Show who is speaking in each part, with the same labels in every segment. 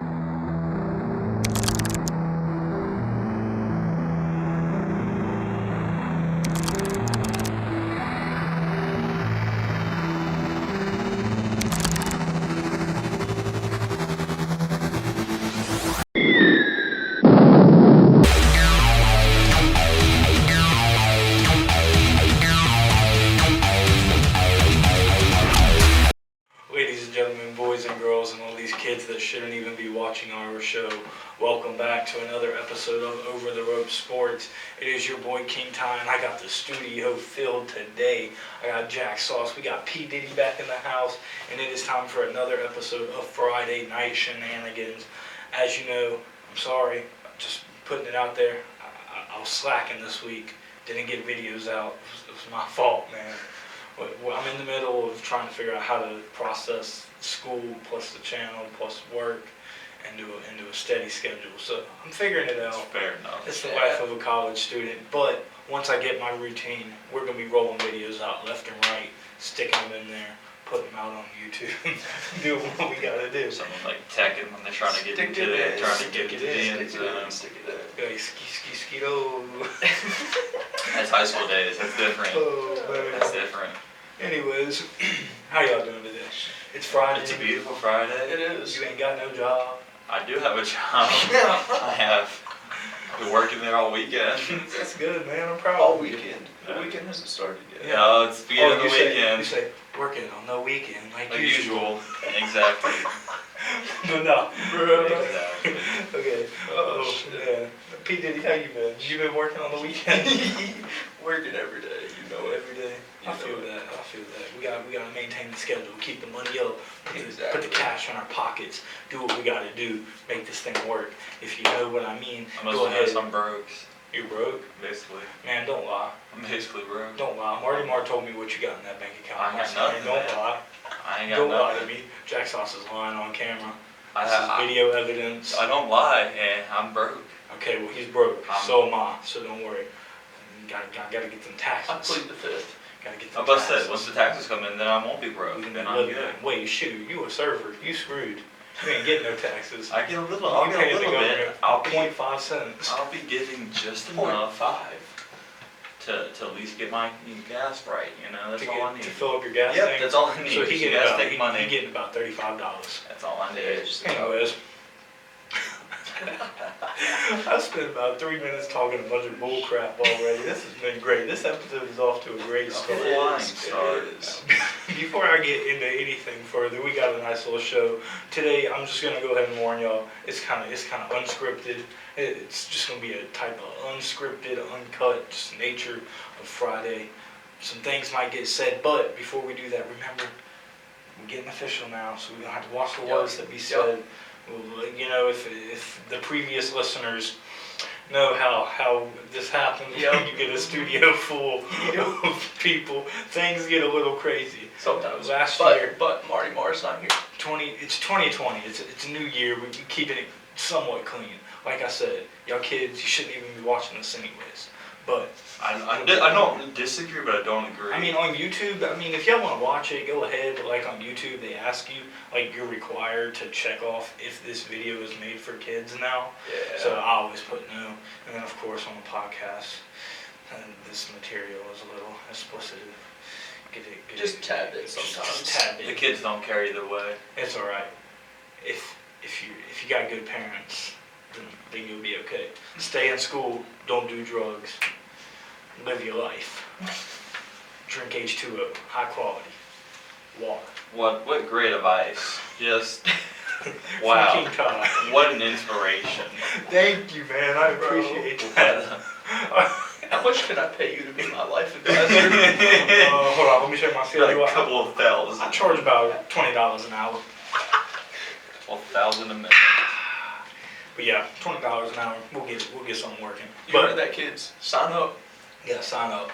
Speaker 1: Ladies and gentlemen, boys and girls, and all these kids that shouldn't even be watching our show, welcome back to another episode of Over the Rope Sports. It is your boy KingTy, and I got the studio filled today. I got Jack Sauce, we got P. Diddy back in the house, and it is time for another episode of Friday Night Shenanigans. As you know, I'm sorry, just putting it out there, I was slacking this week, didn't get videos out, it was my fault, man. Well, I'm in the middle of trying to figure out how to process school plus the channel plus work and do a steady schedule. So I'm figuring it out.
Speaker 2: Fair enough.
Speaker 1: It's the life of a college student. But once I get my routine, we're going to be rolling videos out left and right, sticking them in there, putting them out on YouTube, doing what we got to do.
Speaker 2: Someone like teching when they're trying to get into it, trying to get to the end zone.
Speaker 1: Hey, ski-ski-ski-do.
Speaker 2: That's high school days. That's different.
Speaker 1: Oh, man.
Speaker 2: That's different.
Speaker 1: Anyways, how y'all doing today? It's Friday.
Speaker 2: It's a beautiful Friday.
Speaker 1: It is. You ain't got no job.
Speaker 2: I do have a job. I have been working there all weekend.
Speaker 1: That's good, man. I'm proud.
Speaker 3: All weekend. The weekend hasn't started yet.
Speaker 2: Yeah, it's the beginning of the weekend.
Speaker 1: You say working on the weekend like
Speaker 2: usual. Exactly.
Speaker 1: But no.
Speaker 2: Exactly.
Speaker 1: Okay.
Speaker 3: Oh, shit.
Speaker 1: Man. P. Diddy, how you been? You been working on the weekend?
Speaker 3: Working every day, you know it.
Speaker 1: Every day. I feel that. We gotta maintain the schedule, keep the money up, put the cash in our pockets, do what we gotta do, make this thing work. If you know what I mean, go ahead.
Speaker 2: I'm broke.
Speaker 1: You broke?
Speaker 2: Basically.
Speaker 1: Man, don't lie.
Speaker 2: I'm basically broke.
Speaker 1: Don't lie. Marty Marr told me what you got in that bank account.
Speaker 2: I ain't got nothing,
Speaker 1: Don't
Speaker 2: man.
Speaker 1: lie.
Speaker 2: I ain't got
Speaker 1: Don't lie
Speaker 2: nothing.
Speaker 1: to me. Jack Sauce is lying on camera.
Speaker 2: I
Speaker 1: This is video evidence.
Speaker 2: I don't lie, and I'm broke.
Speaker 1: Okay, well he's broke. So am I. So don't worry. Gotta get them taxes.
Speaker 3: I plead the fifth.
Speaker 1: Gotta get
Speaker 2: I'm
Speaker 1: them
Speaker 2: about to say,
Speaker 1: taxes.
Speaker 2: once the taxes come in, then I won't be broke. Then I'm good.
Speaker 1: Wait, shoot, you a server. You screwed. You ain't getting no taxes.
Speaker 2: I get a little. I'll get a little bit. I'll be
Speaker 1: 0.5 cents.
Speaker 2: I'll be getting just enough
Speaker 3: 0.5.
Speaker 2: to at least get my gas right. You know, that's all I need.
Speaker 1: To fill up your gas
Speaker 2: Yep,
Speaker 1: tank.
Speaker 2: that's all I need.
Speaker 1: So he
Speaker 2: You
Speaker 1: getting
Speaker 2: guys
Speaker 1: about,
Speaker 2: take money.
Speaker 1: he getting about $35.
Speaker 2: That's all I need.
Speaker 3: Yeah, just
Speaker 1: Anyways. I spent about 3 minutes talking a bunch of bull crap already. This has been great. This episode is off to a great start.
Speaker 2: Flying start.
Speaker 1: Before I get into anything further, we got a nice little show. Today, I'm just gonna go ahead and warn y'all, it's kind of unscripted. It's just gonna be a type of unscripted, uncut, just nature of Friday. Some things might get said, but before we do that, remember, we're getting official now, so we don't have to watch the words that be said. Well, you know, if the previous listeners know how this happens, when you get a studio full of people, things get a little crazy.
Speaker 3: Sometimes.
Speaker 1: Last year,
Speaker 3: But Marty Marr's not here.
Speaker 1: It's 2020. It's a new year. We're keeping it somewhat clean. Like I said, y'all kids, you shouldn't even be watching this anyways. But
Speaker 2: I don't disagree, but I don't agree.
Speaker 1: I mean, on YouTube, if y'all want to watch it, go ahead. But like on YouTube, they ask you, like you're required to check off if this video is made for kids now.
Speaker 3: Yeah.
Speaker 1: So I always put no. And then of course on the podcast, this material is a little explicit.
Speaker 3: Just tad bit sometimes.
Speaker 1: Just tad bit.
Speaker 2: the kids don't care either way.
Speaker 1: It's all right. If you got good parents, then you'll be okay. Stay in school. Don't do drugs. Live your life. Drink H2O, high quality water.
Speaker 2: What great advice. Just wow.
Speaker 1: KingTy.
Speaker 2: What an inspiration.
Speaker 1: Thank you, man. I appreciate that.
Speaker 3: How much can I pay you to be my life advisor?
Speaker 1: Hold on, let me check my
Speaker 2: Got
Speaker 1: schedule.
Speaker 2: a couple of thousand.
Speaker 1: I charge about $20 an hour.
Speaker 2: 12,000 a minute.
Speaker 1: But yeah, $20 an hour. We'll get something working.
Speaker 3: You heard that, kids? Sign up.
Speaker 1: Yeah, sign up.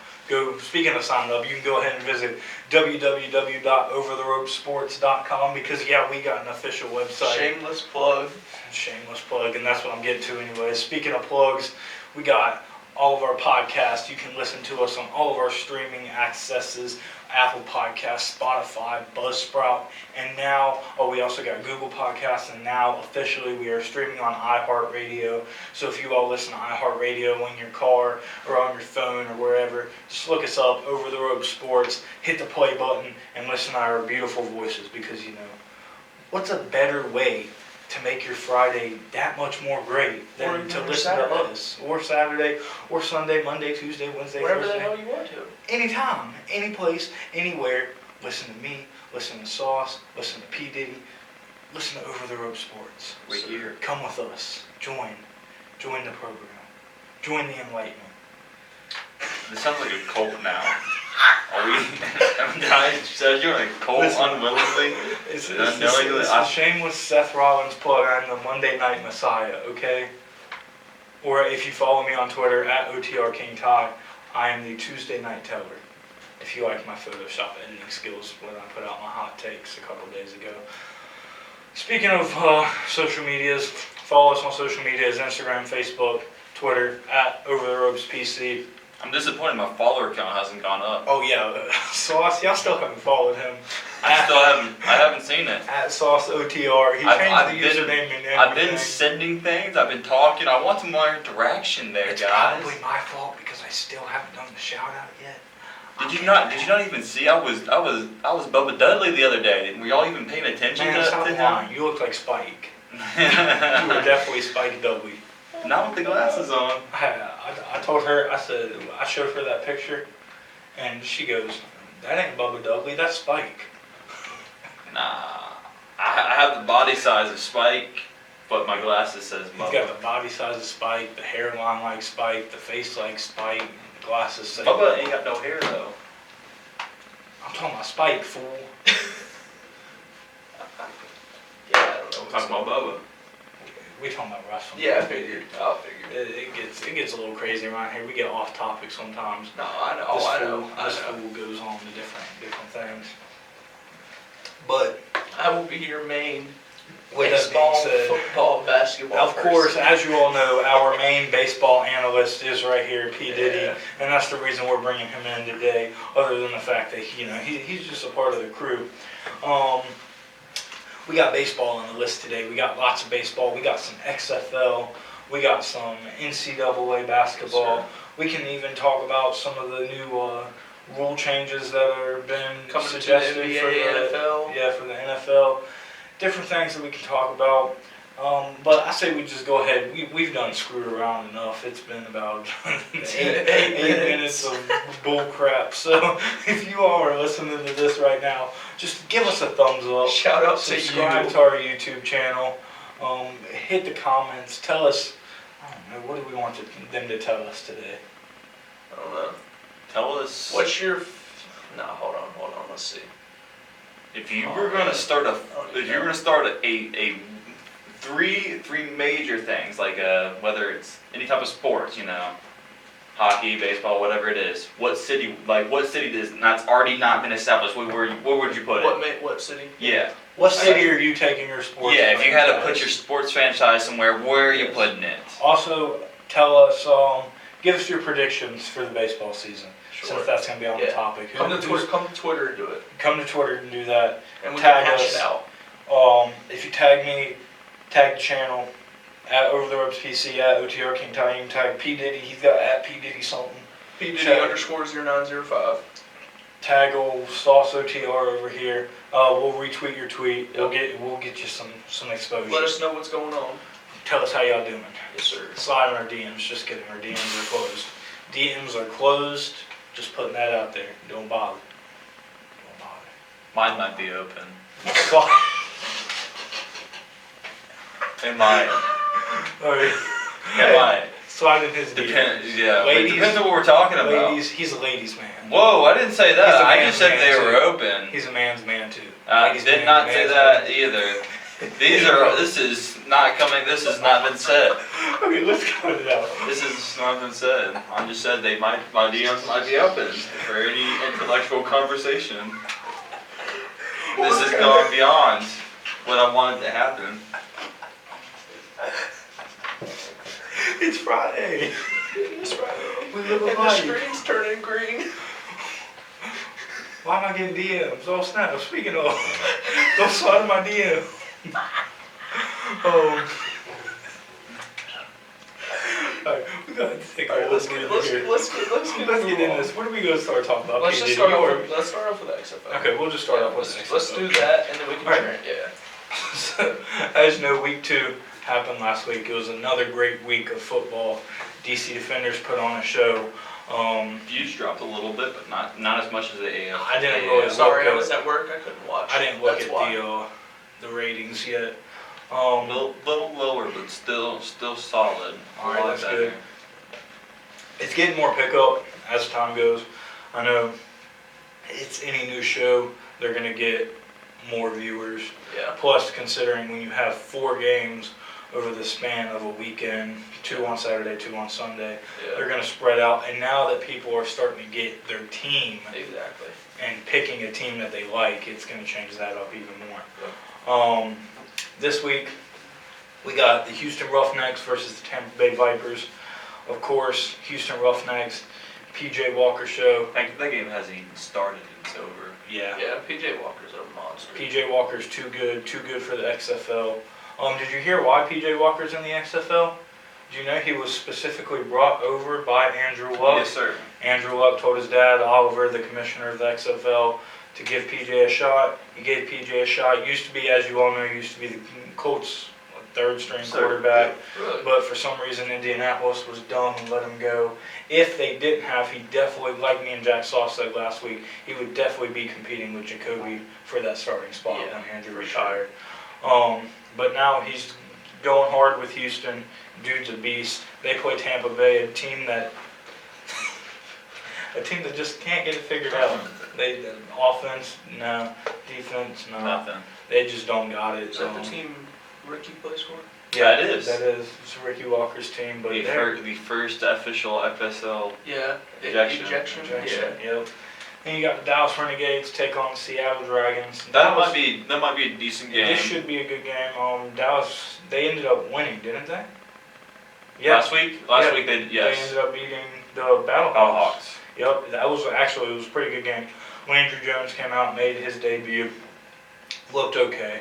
Speaker 1: Speaking of signing up, you can go ahead and visit www.overtheropesports.com because yeah, we got an official website.
Speaker 3: Shameless plug.
Speaker 1: Shameless plug, and that's what I'm getting to anyways. Speaking of plugs, we got all of our podcasts. You can listen to us on all of our streaming accesses, Apple Podcasts, Spotify, Buzzsprout, and now, we also got Google Podcasts, and now officially we are streaming on iHeartRadio. So if you all listen to iHeartRadio in your car or on your phone or wherever, just look us up, Over the Rope Sports, hit the play button, and listen to our beautiful voices, because, what's a better way to make your Friday that much more great than to listen to us, or Saturday, or Sunday, Monday, Tuesday, Wednesday,
Speaker 3: wherever
Speaker 1: Thursday.
Speaker 3: the hell you want to.
Speaker 1: Anytime, any place, anywhere. Listen to me, listen to Sauce, listen to P. Diddy, listen to Over the Rope Sports.
Speaker 2: We're here.
Speaker 1: Come with us. Join the program. Join the enlightenment.
Speaker 2: This sounds like a cult now. Are we? Guys, said you're like cult unwillingly.
Speaker 1: It's a shameless Seth Rollins plug. I'm the Monday Night Messiah, okay? Or if you follow me on Twitter, @OTR KingTy, I am the Tuesday Night Teller. If you like my Photoshop editing skills when I put out my hot takes a couple days ago. Speaking of social medias, follow us on social medias, Instagram, Facebook, Twitter, @OverTheRopesPC.
Speaker 2: I'm disappointed my follower count hasn't gone up.
Speaker 1: Oh yeah, Sauce, y'all still haven't followed him.
Speaker 2: I haven't seen it.
Speaker 1: @SauceOTR. He changed the username and everything.
Speaker 2: I've been sending things, I've been talking, I want some more interaction there,
Speaker 1: it's
Speaker 2: guys.
Speaker 1: It's probably my fault because I still haven't done the shout out yet.
Speaker 2: Did you not even see? I was Bubba Dudley the other day. Were y'all even paying attention to him?
Speaker 1: Lying. You look like Spike. You were definitely Spike Dudley.
Speaker 2: Not with the glasses on.
Speaker 1: I told her, I showed her that picture, and she goes, "That ain't Bubba Dudley, that's Spike."
Speaker 2: Nah, I have the body size of Spike, but my glasses says Bubba.
Speaker 1: He's got the body size of Spike, the hairline like Spike, the face like Spike, the glasses say
Speaker 2: Bubba ain't got no hair though.
Speaker 1: I'm talking about Spike, fool.
Speaker 3: Yeah, I don't know.
Speaker 2: I'm talking about Bubba.
Speaker 1: We talking about wrestling.
Speaker 3: Yeah, I figured.
Speaker 1: It gets a little crazy around here. We get off topic sometimes.
Speaker 3: No, I know.
Speaker 1: This fool goes on to different things. But
Speaker 3: I will be your main
Speaker 1: with that being
Speaker 3: baseball,
Speaker 1: said,
Speaker 3: football, basketball.
Speaker 1: of course, as you all know, our main baseball analyst is right here, P. Diddy, and that's the reason we're bringing him in today. Other than the fact that he's just a part of the crew. We got baseball on the list today. We got lots of baseball. We got some XFL. We got some NCAA basketball.
Speaker 3: Yes,
Speaker 1: we can even talk about some of the new rule changes that are been
Speaker 3: coming
Speaker 1: suggested
Speaker 3: to the NBA,
Speaker 1: for the
Speaker 3: NFL.
Speaker 1: Yeah, for the NFL. Different things that we can talk about. But I say we just go ahead. We've done screwed around enough. It's been about 8 minutes of bull crap. So if you all are listening to this right now, just give us a thumbs up.
Speaker 3: Shout out to you.
Speaker 1: Subscribe to our YouTube channel. Hit the comments. Tell us, I don't know, what do we want them to tell us today?
Speaker 3: I don't know.
Speaker 2: Tell us.
Speaker 3: What's your... No, hold on. Let's see.
Speaker 2: If you were gonna start a three major things, like whether it's any type of sports, hockey, baseball, whatever it is, what city that's already not been established, where would you put it?
Speaker 3: What city?
Speaker 2: Yeah.
Speaker 1: What city are you taking your sports?
Speaker 2: Yeah, if you had to
Speaker 1: franchise?
Speaker 2: put your sports franchise somewhere, where are you putting it?
Speaker 1: Also, tell us, give us your predictions for the baseball season.
Speaker 3: Sure.
Speaker 1: Since that's going to be on the topic.
Speaker 3: Come to Twitter and do it.
Speaker 1: Come to Twitter and do that.
Speaker 3: And we
Speaker 1: Tag
Speaker 3: can hash
Speaker 1: us.
Speaker 3: it out.
Speaker 1: If you tag me, tag the channel, @OverTheRopesPC, @OTR KingTy. You can tag P. Diddy. He's got @P. Diddy something.
Speaker 3: P_Diddy_0905.
Speaker 1: Tag old Sauce OTR over here. We'll retweet your tweet. We'll get you some exposure.
Speaker 3: Let us know what's going on.
Speaker 1: Tell us how y'all doing.
Speaker 3: Yes, sir.
Speaker 1: Slide on our DMs. Just kidding. Our DMs are closed. DMs are closed. Just putting that out there. Don't bother.
Speaker 2: Mine might be open.
Speaker 1: Fuck.
Speaker 2: It might. It might.
Speaker 1: Slide in his DMs.
Speaker 2: Depends. Yeah.
Speaker 1: Ladies,
Speaker 2: it depends on what we're talking about.
Speaker 1: Ladies, he's a ladies' man.
Speaker 2: Whoa! I didn't say
Speaker 1: He's
Speaker 2: that.
Speaker 1: a
Speaker 2: I
Speaker 1: man's
Speaker 2: just said
Speaker 1: man,
Speaker 2: they were
Speaker 1: too.
Speaker 2: open.
Speaker 1: He's a man's man too.
Speaker 2: Did not say that either. This is not coming. This has not been said.
Speaker 1: Okay, let's cut it out.
Speaker 2: This has not been said. I just said my DMs might be open for any intellectual conversation. This has gone beyond what I wanted to happen.
Speaker 1: It's Friday.
Speaker 3: It's Friday.
Speaker 1: We live a
Speaker 3: And the
Speaker 1: life.
Speaker 3: screen's turning green.
Speaker 1: Why am I getting DMs? Oh snap! Speaking of, don't slide in my DM. Alright, we gotta take a
Speaker 3: Alright, let's
Speaker 1: little
Speaker 3: get
Speaker 1: breather here.
Speaker 3: let's get
Speaker 1: in this. What are we gonna start talking about?
Speaker 3: Let's
Speaker 1: PJ?
Speaker 3: just start
Speaker 1: You
Speaker 3: off
Speaker 1: or-
Speaker 3: with the XFL.
Speaker 1: Okay, we'll just start off with
Speaker 3: Let's
Speaker 1: the
Speaker 3: do
Speaker 1: XFL.
Speaker 3: that and then we can
Speaker 1: Alright.
Speaker 3: turn. Yeah.
Speaker 1: So, as you know, week 2 happened last week. It was another great week of football. DC Defenders put on a show.
Speaker 2: Views dropped a little bit, but not as much as the AF.
Speaker 1: I didn't really
Speaker 3: Sorry, I
Speaker 1: look
Speaker 3: was at work. I couldn't watch.
Speaker 1: I didn't look
Speaker 3: That's
Speaker 1: at
Speaker 3: why.
Speaker 1: the ratings yet.
Speaker 2: A little lower, but still solid.
Speaker 1: All right,
Speaker 2: A lot
Speaker 1: that's
Speaker 2: better.
Speaker 1: good. It's getting more pickup as time goes. I know it's any new show, they're gonna get more viewers.
Speaker 3: Yeah.
Speaker 1: Plus, considering when you have 4 games over the span of a weekend, 2 on Saturday, 2 on Sunday, they're
Speaker 3: Yeah.
Speaker 1: gonna spread out. And now that people are starting to get their team
Speaker 3: Exactly.
Speaker 1: and picking a team that they like, it's gonna change that up even more. This week, we got the Houston Roughnecks versus the Tampa Bay Vipers. Of course, Houston Roughnecks, PJ Walker show.
Speaker 2: That game hasn't even started. It's over.
Speaker 1: Yeah.
Speaker 3: Yeah. PJ Walker's a monster.
Speaker 1: PJ Walker's too good for the XFL. Did you hear why PJ Walker's in the XFL? Did you know he was specifically brought over by Andrew Luck?
Speaker 2: Yes, sir.
Speaker 1: Andrew Luck told his dad, Oliver, the commissioner of the XFL, to give PJ a shot. He gave PJ a shot. Used to be, as you all know, used to be the Colts' 3rd-string quarterback.
Speaker 3: Really?
Speaker 1: But for some reason, Indianapolis was dumb and let him go. If they didn't have, he definitely, like me and Jack Sauce said last week, he would definitely be competing with Jacoby for that starting spot
Speaker 3: Yeah,
Speaker 1: when Andrew
Speaker 3: for
Speaker 1: retired. But now he's going hard with Houston. Dude's a beast. They play Tampa Bay, a team that just can't get it figured out. They offense, no. Defense, no.
Speaker 2: Nothing.
Speaker 1: They just don't got it.
Speaker 3: Is that the team Ricky plays for?
Speaker 1: Yeah,
Speaker 2: That is.
Speaker 1: That is. It's Ricky Walker's team, but
Speaker 2: The first official FSL.
Speaker 3: Yeah.
Speaker 2: Ejection.
Speaker 1: Jackson,
Speaker 3: Yeah.
Speaker 1: yep. And you got the Dallas Renegades take on the Seattle Dragons.
Speaker 2: That might be a decent game.
Speaker 1: This should be a good game. Dallas, they ended up winning, didn't they?
Speaker 2: Last week
Speaker 1: Yeah.
Speaker 2: they
Speaker 1: They
Speaker 2: yes.
Speaker 1: ended up beating the Battlehawks.
Speaker 2: Hawks.
Speaker 1: Yep, it was a pretty good game. Landry Jones came out, made his debut, looked okay.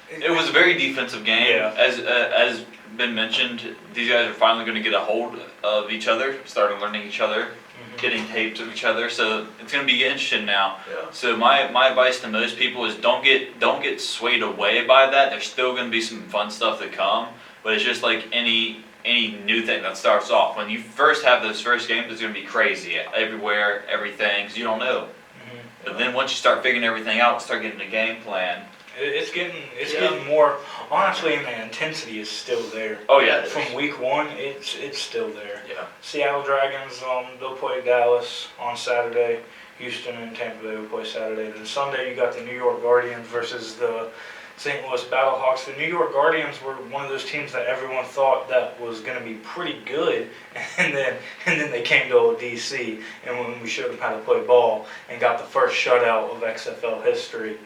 Speaker 2: It was a very defensive game.
Speaker 1: Yeah.
Speaker 2: As been mentioned, these guys are finally going to get a hold of each other, starting learning each other,
Speaker 1: Mhm.
Speaker 2: getting tapes of each other. So it's going to be interesting now.
Speaker 3: Yeah.
Speaker 2: So my advice to most people is don't get swayed away by that. There's still going to be some fun stuff to come, but it's just like any new thing that starts off. When you first have those first games, it's going to be crazy everywhere, everything, 'cause you don't know.
Speaker 1: Mhm.
Speaker 2: But then once you start figuring everything out, start getting a game plan.
Speaker 1: It's
Speaker 3: Yeah.
Speaker 1: getting more. Honestly, the intensity is still there.
Speaker 2: Oh yeah.
Speaker 1: From week 1, it's still there.
Speaker 3: Yeah.
Speaker 1: Seattle Dragons, they'll play Dallas on Saturday. Houston and Tampa Bay will play Saturday. Then Sunday, you got the New York Guardians versus the St. Louis Battlehawks. The New York Guardians were one of those teams that everyone thought that was going to be pretty good, and then they came to DC, and when we showed them how to play ball, and got the first shutout of XFL history.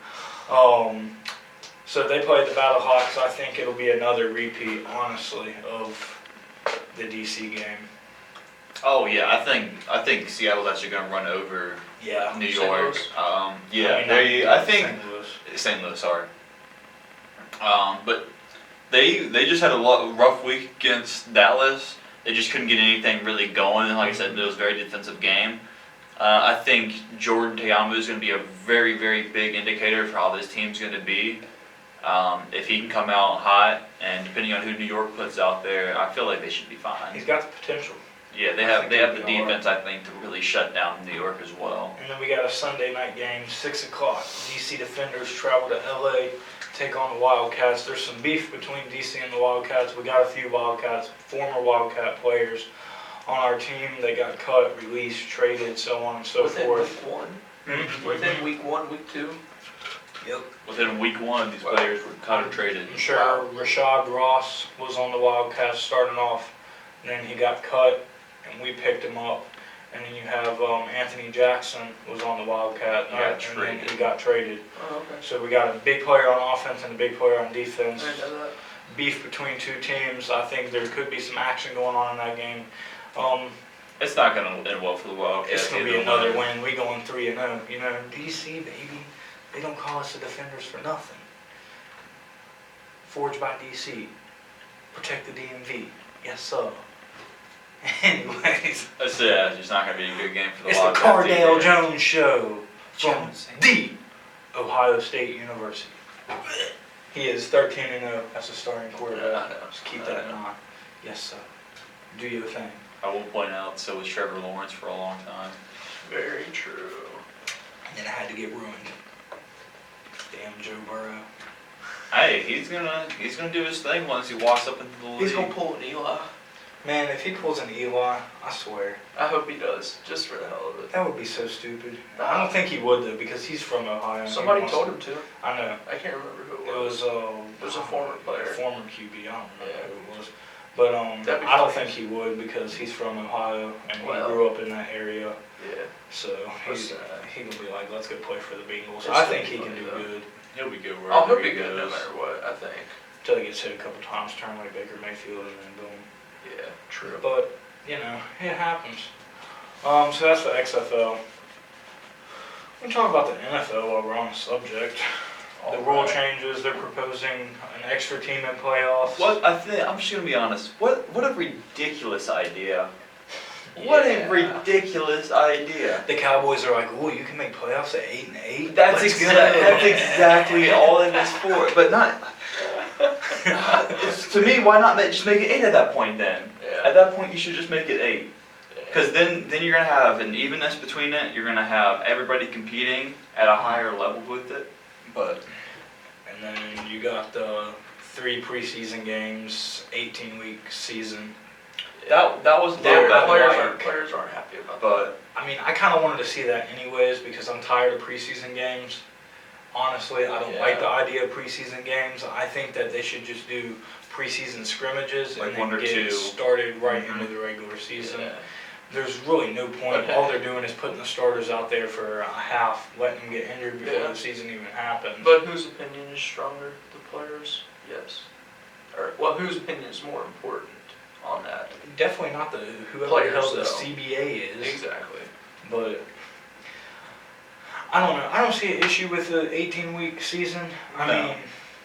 Speaker 1: So they played the Battlehawks. I think it'll be another repeat, honestly, of the DC game.
Speaker 2: Oh yeah, I think Seattle's actually gonna run over
Speaker 1: Yeah.
Speaker 2: New
Speaker 3: St.
Speaker 2: York.
Speaker 3: Louis?
Speaker 2: Yeah,
Speaker 1: I
Speaker 2: I think
Speaker 1: St. Louis.
Speaker 2: St. Louis, sorry. But they just had a rough week against Dallas. They just couldn't get anything really going. And like I said, it was a very defensive game. I think Jordan Teamu is going to be a very, very big indicator for how this team's going to be. If he can come out hot, and depending on who New York puts out there, I feel like they should be fine.
Speaker 1: He's got the potential.
Speaker 2: Yeah, they
Speaker 1: I
Speaker 2: have
Speaker 1: think
Speaker 2: the
Speaker 1: he'll be all
Speaker 2: defense, I think, to really shut down New York as well.
Speaker 1: And then we got a Sunday night game, 6 o'clock. DC Defenders travel to LA, take on the Wildcats. There's some beef between DC and the Wildcats. We got a few Wildcats, former Wildcat players on our team. They got cut, released, traded, so on and so
Speaker 3: Within
Speaker 1: forth.
Speaker 3: week 1.
Speaker 1: Mhm.
Speaker 3: Within week 1, week 2.
Speaker 1: Yep.
Speaker 2: Within week 1, these players were cut or traded.
Speaker 1: I'm sure Rashad Ross was on the Wildcats starting off, and then he got cut, and we picked him up. And then you have Anthony Jackson was on the Wildcat,
Speaker 2: He got
Speaker 1: and then
Speaker 2: traded.
Speaker 1: he got traded.
Speaker 3: Oh, okay.
Speaker 1: So we got a big player on offense and a big player on defense.
Speaker 3: I didn't know that.
Speaker 1: Beef between two teams. I think there could be some action going on in that game.
Speaker 2: It's not gonna end well for the Wildcats.
Speaker 1: It's gonna be
Speaker 2: either
Speaker 1: another
Speaker 2: way.
Speaker 1: win. We going 3-0. You know, DC baby, they don't call us the Defenders for nothing. Forged by DC. Protect the DMV. Yes, sir. Anyways,
Speaker 2: It's just not gonna be a good game for the
Speaker 1: it's the
Speaker 2: Wildcats.
Speaker 1: Cardale
Speaker 2: either.
Speaker 1: Jones Show from
Speaker 2: Jones.
Speaker 1: the Ohio State University. He is 13-0 as a starting quarterback.
Speaker 3: Yeah, I know.
Speaker 1: Just keep that in mind. Yes, sir. Do your thing.
Speaker 2: I will point out, so was Trevor Lawrence for a long time.
Speaker 3: Very true.
Speaker 1: And then it had to get ruined. Damn Joe Burrow.
Speaker 2: Hey, he's gonna do his thing once he walks up into the league.
Speaker 3: He's gonna pull an Eli.
Speaker 1: Man, if he pulls an Eli, I swear,
Speaker 3: I hope he does, just for the hell of it.
Speaker 1: that would be so stupid. I don't think he would though, because he's from Ohio. and he
Speaker 3: Somebody
Speaker 1: wants
Speaker 3: told
Speaker 1: to-
Speaker 3: him to.
Speaker 1: I know.
Speaker 3: I can't remember who
Speaker 1: It was
Speaker 3: a former player.
Speaker 1: Former QB. I don't remember
Speaker 3: Yeah.
Speaker 1: who it was. But
Speaker 3: That'd be
Speaker 1: I don't
Speaker 3: funny.
Speaker 1: think he would because he's from Ohio and he
Speaker 3: Well.
Speaker 1: grew up in that area.
Speaker 3: Yeah.
Speaker 1: So
Speaker 3: That's,
Speaker 1: he can be like, let's go play for the Bengals.
Speaker 3: It's
Speaker 1: I
Speaker 3: gonna
Speaker 1: think
Speaker 3: be
Speaker 1: he can
Speaker 3: funny,
Speaker 1: do
Speaker 3: though.
Speaker 1: good
Speaker 2: He'll be good
Speaker 3: Oh,
Speaker 2: wherever
Speaker 3: he'll be
Speaker 2: he
Speaker 3: good no
Speaker 2: goes.
Speaker 3: matter what, I think.
Speaker 1: until he gets hit a couple times, turn like Baker Mayfield, and then boom.
Speaker 3: Yeah, true.
Speaker 1: But you know, it happens. So that's the XFL. We can talk about the NFL while we're on the subject. The rule
Speaker 3: Alright.
Speaker 1: changes. They're proposing an extra team in playoffs.
Speaker 2: What I'm just gonna be honest. What a ridiculous idea. What a
Speaker 3: Yeah.
Speaker 2: ridiculous idea.
Speaker 1: The Cowboys are like, "Ooh, you can make playoffs at 8-8."
Speaker 2: That's
Speaker 1: Let's go."
Speaker 2: that's exactly all in this for. But not. To me, why not just make it 8 at that point then?
Speaker 3: Yeah.
Speaker 2: At that point, you should just make it 8. Because then you're gonna have an evenness between it. You're gonna have everybody competing at a higher level with it. But
Speaker 1: And then you got the 3 preseason games, 18-week season.
Speaker 2: that was a
Speaker 3: Yeah,
Speaker 2: little bit like,
Speaker 3: players aren't happy about that.
Speaker 2: but
Speaker 1: I mean, I kind of wanted to see that anyways because I'm tired of preseason games. Honestly, I don't like the idea of preseason games. I think that they should just do preseason scrimmages
Speaker 2: Like
Speaker 1: and
Speaker 2: 1
Speaker 1: then
Speaker 2: or
Speaker 1: get
Speaker 2: 2.
Speaker 1: started right
Speaker 2: Mhm.
Speaker 1: into the regular season.
Speaker 3: Yeah.
Speaker 1: There's really no point.
Speaker 3: Okay.
Speaker 1: All they're doing is putting the starters out there for a half, letting them get injured before
Speaker 3: Yeah.
Speaker 1: the season even happens.
Speaker 3: But whose opinion is stronger? The players? Yes. Or, well, whose opinion is more important on that?
Speaker 1: Definitely not the whoever
Speaker 3: Players,
Speaker 1: the hell the
Speaker 3: though.
Speaker 1: CBA is.
Speaker 3: Exactly.
Speaker 1: But I don't know. I don't see an issue with the 18-week season. I
Speaker 2: No.
Speaker 1: mean,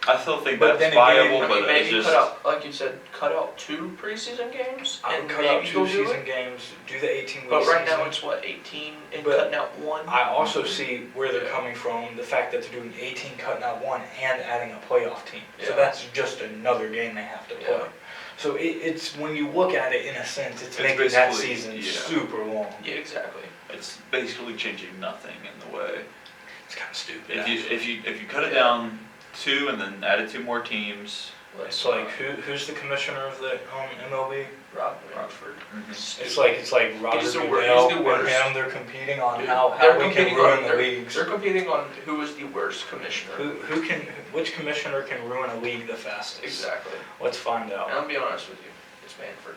Speaker 2: I still think
Speaker 1: But
Speaker 2: that's
Speaker 1: then again,
Speaker 2: viable.
Speaker 3: I
Speaker 2: But
Speaker 3: mean, maybe
Speaker 2: it's just
Speaker 3: cut out, like you said, cut out 2 preseason games
Speaker 1: I would
Speaker 3: and
Speaker 1: cut out
Speaker 3: maybe
Speaker 1: 2
Speaker 3: go do
Speaker 1: season
Speaker 3: it.
Speaker 1: games, do the 18-week
Speaker 3: But right
Speaker 1: season.
Speaker 3: now it's what, 18 and
Speaker 1: But
Speaker 3: cutting out 1?
Speaker 1: I also see where they're
Speaker 3: Yeah.
Speaker 1: coming from, the fact that they're doing 18, cutting out 1, and adding a playoff team. So
Speaker 3: Yeah.
Speaker 1: that's just another game they have to play.
Speaker 3: Yeah.
Speaker 1: So it's, when you look at it in a sense, it's
Speaker 2: It's
Speaker 1: making that
Speaker 2: basically-
Speaker 1: season
Speaker 2: yeah.
Speaker 1: super long.
Speaker 3: Yeah, exactly.
Speaker 2: it's basically changing nothing in the way.
Speaker 1: It's kind of stupid.
Speaker 2: If you cut it
Speaker 3: Yeah.
Speaker 2: down 2 and then added 2 more teams.
Speaker 1: It's like, who's the commissioner of the MLB?
Speaker 3: Rob Rockford.
Speaker 1: It's like Roger
Speaker 3: He's the
Speaker 1: Goodell
Speaker 3: he's the
Speaker 1: and
Speaker 3: worst.
Speaker 1: him, they're competing on
Speaker 3: Dude,
Speaker 1: how
Speaker 3: they're
Speaker 1: we can
Speaker 3: competing
Speaker 1: ruin
Speaker 3: on-
Speaker 1: the
Speaker 3: they're-
Speaker 1: leagues.
Speaker 3: They're competing on who is the worst commissioner.
Speaker 1: Which commissioner can ruin a league the fastest?
Speaker 3: Exactly.
Speaker 1: Let's find
Speaker 3: And
Speaker 1: out.
Speaker 3: I'll be honest with you, it's Manfred.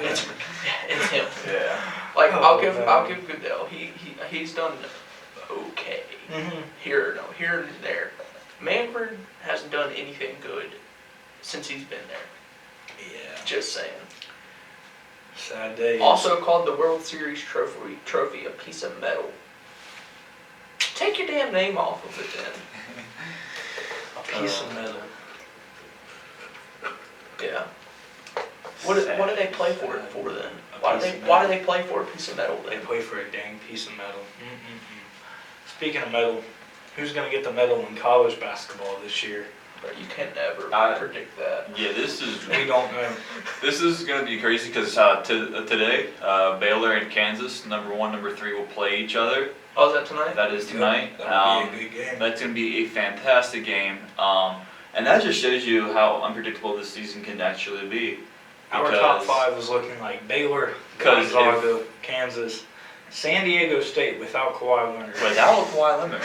Speaker 3: It's him.
Speaker 2: Yeah.
Speaker 3: Like
Speaker 1: Oh,
Speaker 3: I'll
Speaker 1: man.
Speaker 3: give Goodell. He's done okay
Speaker 1: Mhm.
Speaker 3: here and there. Manfred hasn't done anything good since he's been there.
Speaker 1: Yeah.
Speaker 3: Just saying.
Speaker 1: Sad days.
Speaker 3: Also called the World Series trophy a piece of metal. Take your damn name off of it then.
Speaker 1: a piece of metal.
Speaker 3: Yeah. What do they play for it for then? Why do they play for a piece of metal
Speaker 1: They
Speaker 3: then?
Speaker 1: play for a dang piece of metal. Speaking of metal, who's gonna get the medal in college basketball this year?
Speaker 3: But you can never predict that.
Speaker 2: Yeah, this
Speaker 1: We don't know.
Speaker 2: is gonna be crazy because today Baylor and Kansas, number 1, number 3, will play each other.
Speaker 3: Oh, is that tonight?
Speaker 2: That is tonight.
Speaker 1: That'll be a good game.
Speaker 2: That's gonna be a fantastic game. And that just shows you how unpredictable this season can actually be.
Speaker 1: Our top 5 was looking like Baylor,
Speaker 2: 'Cause
Speaker 1: Gonzaga, Kansas, San Diego State without Kawhi Leonard,
Speaker 2: Without Kawhi Leonard.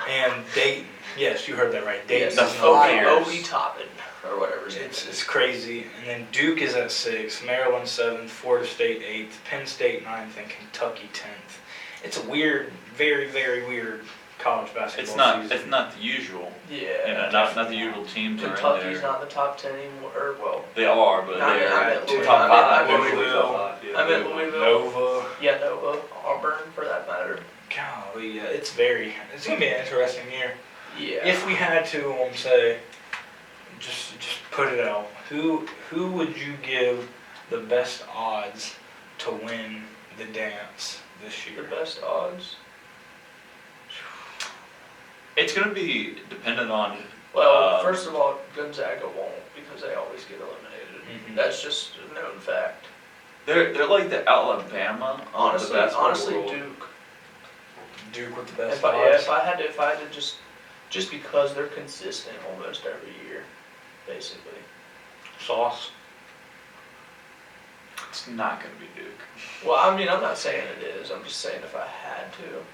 Speaker 1: and Dayton. Yes, you heard that right. Dayton's
Speaker 3: Yes,
Speaker 2: the
Speaker 1: not
Speaker 3: Obi
Speaker 1: there.
Speaker 2: Flyers.
Speaker 3: Obi Toppin, or whatever his name
Speaker 1: It's
Speaker 3: is.
Speaker 1: crazy. And then Duke is at 6, Maryland 7th, Florida State 8th, Penn State 9th, and Kentucky 10th. It's a weird, very, very weird college basketball season.
Speaker 2: It's not the usual.
Speaker 3: Yeah.
Speaker 2: You know, not the usual teams are in
Speaker 3: Kentucky's
Speaker 2: there.
Speaker 3: not in the top 10 anymore. Or, well,
Speaker 2: They are, but
Speaker 3: Not
Speaker 2: they're
Speaker 3: yet.
Speaker 2: top
Speaker 3: I
Speaker 2: 5.
Speaker 3: mean,
Speaker 2: Usually
Speaker 1: Louisville,
Speaker 2: top 5,
Speaker 3: I meant Louisville.
Speaker 1: Nova.
Speaker 3: Yeah, Nova, Auburn, for that matter.
Speaker 1: Golly, yeah, it's gonna be an interesting year.
Speaker 3: Yeah.
Speaker 1: If we had to, say, just put it out, who would you give the best odds to win the dance this
Speaker 3: The
Speaker 1: year?
Speaker 3: best odds.
Speaker 2: It's gonna be dependent on.
Speaker 3: Well, first of all, Gonzaga won't because they always get eliminated.
Speaker 1: Mhm.
Speaker 3: That's just a known fact.
Speaker 2: They're like the Alabama of the basketball
Speaker 3: Honestly,
Speaker 2: world.
Speaker 3: Duke.
Speaker 1: Duke with the best
Speaker 3: If I
Speaker 1: odds.
Speaker 3: had to just because they're consistent almost every year, basically.
Speaker 1: Sauce.
Speaker 2: It's not gonna be Duke.
Speaker 3: Well, I mean, I'm not saying it is. I'm just saying if I had to.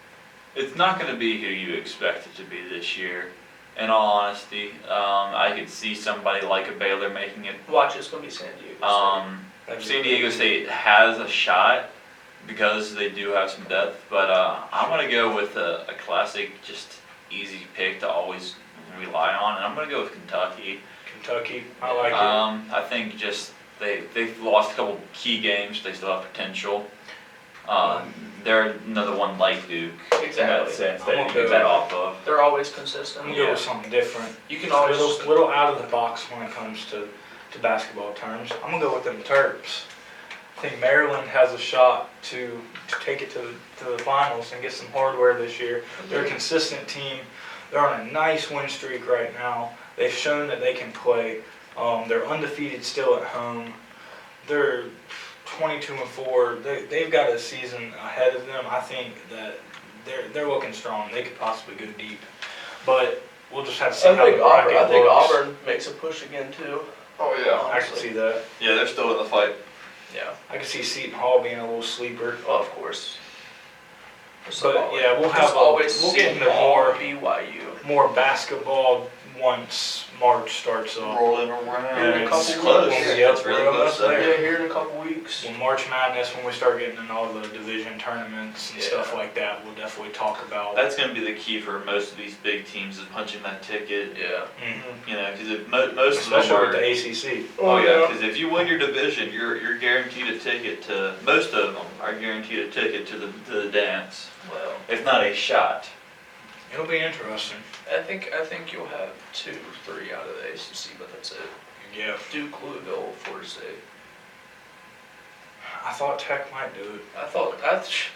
Speaker 2: It's not gonna be who you expect it to be this year. In all honesty, I could see somebody like a Baylor making it.
Speaker 3: Watch, it's gonna be San Diego.
Speaker 2: San Diego State has a shot because they do have some depth, but I'm gonna go with a classic, just easy pick to always rely on, and I'm gonna go with Kentucky.
Speaker 1: Kentucky, I like it.
Speaker 2: I think just they've lost a couple key games. They still have potential. They're another one like Duke in that
Speaker 3: Exactly.
Speaker 2: sense
Speaker 1: I'm
Speaker 2: that
Speaker 1: gonna
Speaker 2: you can
Speaker 1: go-
Speaker 2: bet off of.
Speaker 3: They're always
Speaker 1: I'm
Speaker 3: consistent.
Speaker 1: gonna go with something different.
Speaker 3: You can
Speaker 1: A
Speaker 3: always.
Speaker 1: little out of the box when it comes to basketball terms. I'm gonna go with them Terps. I think Maryland has a shot to take it to the finals and get some hardware this year. They're a consistent team. They're on a nice win streak right now. They've shown that they can play. They're undefeated still at home. They're 22-4. They've got a season ahead of them. I think that they're looking strong. They could possibly go deep, but we'll just have to see how the bracket
Speaker 3: I think
Speaker 1: looks.
Speaker 3: Auburn makes a push again too.
Speaker 2: Oh
Speaker 1: I can see that.
Speaker 2: Yeah, they're still in the fight.
Speaker 3: Yeah.
Speaker 1: I can see Seton Hall being a little sleeper.
Speaker 3: Well, of course.
Speaker 1: But yeah, we'll get into more basketball once March starts up.
Speaker 2: Rolling around.
Speaker 3: Here in a couple
Speaker 2: It's
Speaker 3: weeks.
Speaker 2: close.
Speaker 1: Yeah,
Speaker 2: It's really
Speaker 1: we're
Speaker 2: close.
Speaker 1: almost there.
Speaker 3: Yeah, here in a couple weeks.
Speaker 1: When March Madness, when we start getting in all the division tournaments and stuff
Speaker 3: Yeah.
Speaker 1: like that, we'll definitely talk about.
Speaker 2: That's going to be the key for most of these big teams is punching that ticket.
Speaker 3: Yeah.
Speaker 1: Mhm.
Speaker 2: You know, because most
Speaker 1: Especially
Speaker 2: of
Speaker 1: with
Speaker 2: them
Speaker 1: the
Speaker 2: are.
Speaker 1: ACC.
Speaker 2: Oh yeah, because if you win your division, you're guaranteed a ticket to. Most of them are guaranteed a ticket to the dance,
Speaker 3: Well,
Speaker 2: if not a shot.
Speaker 1: It'll be interesting.
Speaker 3: I think you'll have 2, 3 out of the ACC, but that's it.
Speaker 1: Yeah.
Speaker 3: Duke, Louisville, Florida State.
Speaker 1: I thought Tech might do it.
Speaker 3: I thought that's.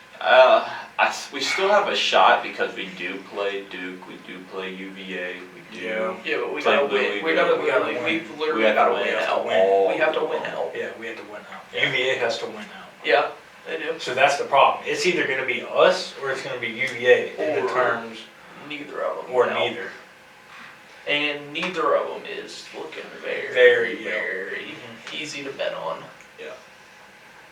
Speaker 2: We still have a shot because we do play Duke, we do play UVA, we do.
Speaker 1: Yeah.
Speaker 3: Yeah, but we
Speaker 2: Play
Speaker 3: gotta win.
Speaker 2: Louisville.
Speaker 3: We gotta
Speaker 1: We gotta
Speaker 3: literally.
Speaker 1: win.
Speaker 3: We've literally
Speaker 2: We have to
Speaker 3: gotta
Speaker 2: win.
Speaker 3: win
Speaker 2: We have to
Speaker 3: out.
Speaker 2: win.
Speaker 3: We have to win out.
Speaker 1: Yeah, we had to win out.
Speaker 3: Yeah.
Speaker 1: UVA has to win out.
Speaker 3: Yeah, they do.
Speaker 1: So that's the problem. It's either going to be us or it's going to be UVA in the
Speaker 3: Or
Speaker 1: terms,
Speaker 3: Neither of them.
Speaker 1: or
Speaker 3: win out.
Speaker 1: neither.
Speaker 3: And neither of them is looking
Speaker 1: Very,
Speaker 3: very easy to bet on.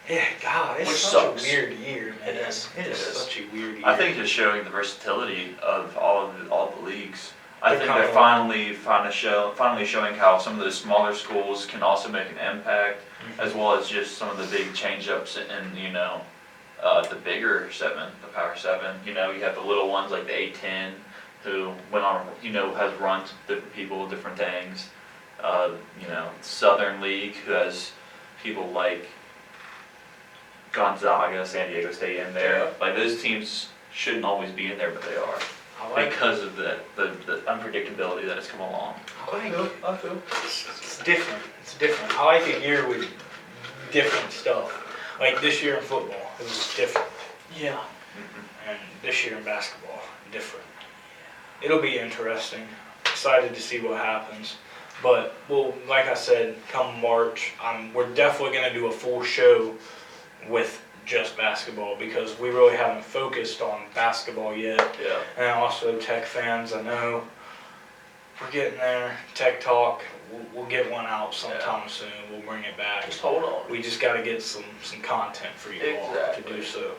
Speaker 1: Yeah, God, it's
Speaker 3: Which
Speaker 1: such
Speaker 3: sucks.
Speaker 1: a weird year, man.
Speaker 3: It is.
Speaker 1: It is
Speaker 3: It is.
Speaker 1: such a weird year.
Speaker 2: I think just showing the versatility of all the leagues. I
Speaker 1: They're
Speaker 2: think
Speaker 1: kinda
Speaker 2: they're finally showing how some of the smaller schools can also make an impact, as well as just some of the big change-ups in the bigger 7, the Power 7. You know, you have the little ones like the A10 who went on, has run to different people, different things. Southern League who has people like Gonzaga, San Diego State in there.
Speaker 3: Yeah.
Speaker 2: Like those teams shouldn't always be in there, but they are
Speaker 1: I like
Speaker 2: because of the unpredictability that has come along.
Speaker 3: I feel.
Speaker 1: It's different. It's different. I like a year with different stuff. Like this year in football, it was different.
Speaker 3: Yeah.
Speaker 1: And this year in basketball, different. It'll be interesting. Excited to see what happens. But, well, like I said, come March, we're definitely going to do a full show with just basketball because we really haven't focused on basketball yet.
Speaker 3: Yeah.
Speaker 1: And also Tech fans, I know we're getting there. Tech Talk, we'll get one out sometime soon. We'll bring it back.
Speaker 3: Just hold on.
Speaker 1: We just got to get some content for you all to
Speaker 3: Exactly.
Speaker 1: do so.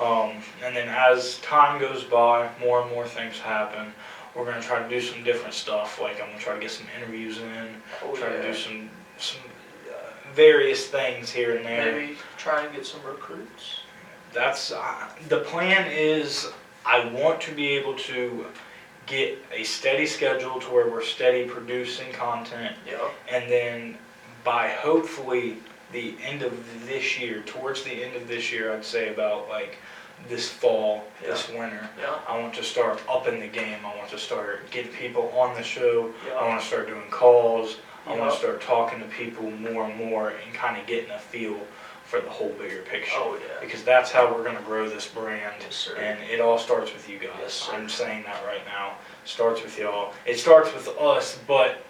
Speaker 1: And then as time goes by, more and more things happen. We're going to try to do some different stuff. Like I'm going to try to get some interviews in, try to do some various things here and there.
Speaker 3: Maybe try and get some recruits.
Speaker 1: That's the plan. Is I want to be able to get a steady schedule to where we're steady producing content,
Speaker 3: Yeah.
Speaker 1: and then by hopefully the end of this year, towards the end of this year, I'd say about like this fall, this winter,
Speaker 3: Yeah.
Speaker 1: I want to start upping the game. I want to start getting people on the show.
Speaker 3: Yeah.
Speaker 1: I want to start doing calls. I want
Speaker 3: Yeah.
Speaker 1: to start talking to people more and more and kind of getting a feel for the whole bigger picture.
Speaker 3: Oh yeah.
Speaker 1: Because that's how we're going to grow this brand.
Speaker 3: Yes, sir.
Speaker 1: And it all starts with you guys.
Speaker 3: Yes, sir.
Speaker 1: I'm saying that right now. Starts with y'all. It starts with us, but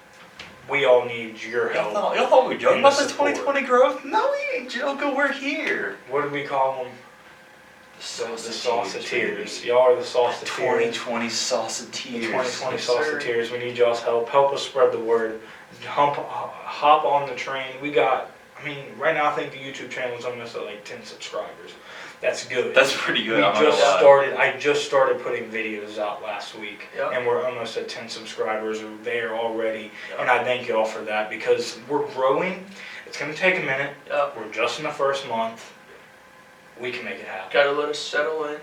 Speaker 1: we all need your help.
Speaker 2: Y'all thought we were joking
Speaker 1: And the
Speaker 2: about the
Speaker 1: support.
Speaker 2: 2020 growth? No, we ain't joking. We're here.
Speaker 1: What do we call them? The sauceteers. Y'all are the sauceteers.
Speaker 2: 2020
Speaker 1: The
Speaker 2: sauceteers.
Speaker 1: 2020
Speaker 3: Yes, sir.
Speaker 1: sauceteers. We need y'all's help. Help us spread the word. Hop on the train. We got, I mean, right now I think the YouTube channel is almost at like 10 subscribers. That's good.
Speaker 2: That's pretty good. I'm not
Speaker 1: just
Speaker 2: gonna lie.
Speaker 1: started. I just started putting videos out last week,
Speaker 3: Yeah.
Speaker 1: and we're almost at 10 subscribers. We're there already,
Speaker 3: Yeah.
Speaker 1: and I thank y'all for that because we're growing. It's gonna take a minute.
Speaker 3: Yeah.
Speaker 1: We're just in the first month. We can make it happen.
Speaker 3: Gotta let us settle in.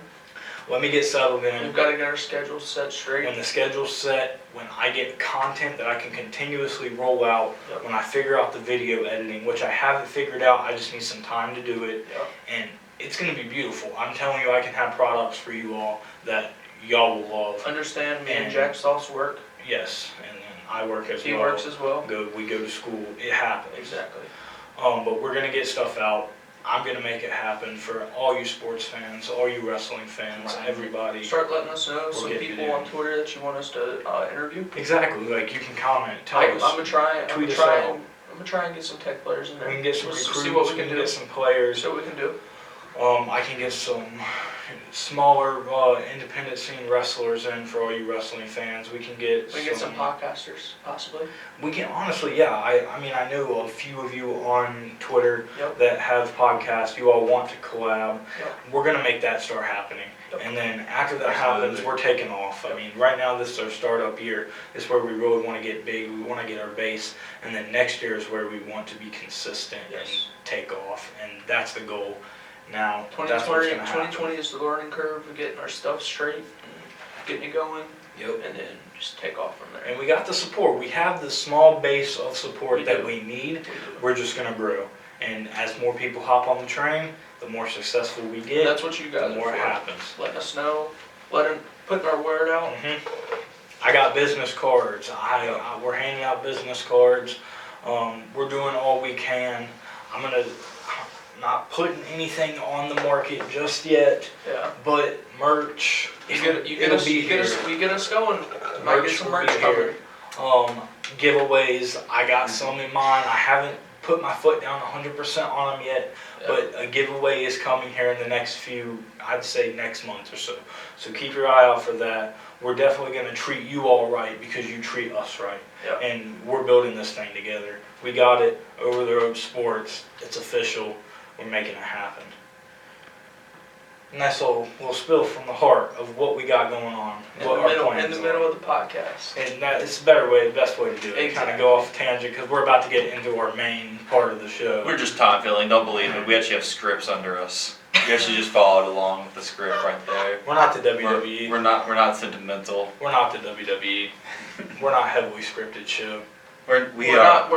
Speaker 1: Let me get settled in.
Speaker 3: We've got to get our schedule set straight.
Speaker 1: When the schedule's set, when I get content that I can continuously roll out,
Speaker 3: Yep.
Speaker 1: when I figure out the video editing, which I haven't figured out, I just need some time to do it,
Speaker 3: Yep.
Speaker 1: and it's gonna be beautiful. I'm telling you, I can have products for you all that y'all will love.
Speaker 3: Understand, me and
Speaker 1: And-
Speaker 3: Jack Sauce work.
Speaker 1: Yes, and then I work as
Speaker 3: He
Speaker 1: well.
Speaker 3: works as well.
Speaker 1: We go to school. It happens.
Speaker 3: Exactly.
Speaker 1: But we're gonna get stuff out. I'm gonna make it happen for all you sports fans, all you wrestling fans,
Speaker 3: Right.
Speaker 1: everybody.
Speaker 3: Start letting us know some
Speaker 1: getting
Speaker 3: people
Speaker 1: it
Speaker 3: on
Speaker 1: in.
Speaker 3: Twitter that you want us to interview.
Speaker 1: Exactly. Like you can comment, tell
Speaker 3: I'm
Speaker 1: us.
Speaker 3: gonna try.
Speaker 1: Tweet us out.
Speaker 3: I'm gonna try and get some tech players in there.
Speaker 1: We can get some
Speaker 3: We'll
Speaker 1: recruits.
Speaker 3: see what we can do.
Speaker 1: get some players.
Speaker 3: See what we can do.
Speaker 1: I can get some smaller independent scene wrestlers in for all you wrestling fans. We can get
Speaker 3: We can get some podcasters, possibly.
Speaker 1: We can honestly, yeah. I mean, I know a few of you on Twitter
Speaker 3: Yep.
Speaker 1: that have podcasts. You all want to collab.
Speaker 3: Yep.
Speaker 1: We're gonna make that start happening.
Speaker 3: Yep.
Speaker 1: And then after that happens, we're taking off. I mean, right now this is our startup year. This is where we really want to get big. We want to get our base, and then next year is where we want to be consistent and
Speaker 3: Yes.
Speaker 1: take off. And that's the goal. Now, that's what's
Speaker 3: 2020,
Speaker 1: gonna happen.
Speaker 3: 2020 is the learning curve of getting our stuff straight, and getting it going,
Speaker 1: Yep.
Speaker 3: and then just take off from there.
Speaker 1: And we got the support. We have the small base of support
Speaker 3: We
Speaker 1: that
Speaker 3: do.
Speaker 1: we need.
Speaker 3: We do.
Speaker 1: We're just gonna grow. And as more people hop on the train, the more successful we get,
Speaker 3: That's what you
Speaker 1: the
Speaker 3: guys
Speaker 1: more
Speaker 3: are
Speaker 1: it
Speaker 3: for.
Speaker 1: happens.
Speaker 3: Letting us know, putting our word out.
Speaker 1: I got business cards. We're handing out business cards. We're doing all we can. I'm not putting anything on the market just yet,
Speaker 3: Yeah.
Speaker 1: but merch.
Speaker 3: You get
Speaker 1: it'll
Speaker 3: us,
Speaker 1: be
Speaker 3: you get us,
Speaker 1: here.
Speaker 3: we get us going. Might get some
Speaker 1: will be
Speaker 3: merch
Speaker 1: here.
Speaker 3: covered.
Speaker 1: Giveaways. I got some in mind. I haven't put my foot down 100% on them yet.
Speaker 3: Yeah.
Speaker 1: But a giveaway is coming here in the next few, I'd say next month or so. So keep your eye out for that. We're definitely going to treat you all right because you treat us right.
Speaker 3: Yeah.
Speaker 1: And we're building this thing together. We got it. Over the Road Sports. It's official. We're making it happen. And that's a little spill from the heart of what we got going on. What our plans
Speaker 3: In the
Speaker 1: are.
Speaker 3: middle of the podcast.
Speaker 1: And that it's a better way, the best way to do it. Kind
Speaker 3: Exactly.
Speaker 1: of go off tangent because we're about to get into our main part of the show.
Speaker 2: We're just time filling. Don't believe it. We actually have scripts under us. You actually just followed along with the script right there.
Speaker 1: We're not the WWE.
Speaker 2: We're not sentimental.
Speaker 1: We're not the WWE. We're not a heavily scripted show.
Speaker 2: We're
Speaker 3: We're
Speaker 2: not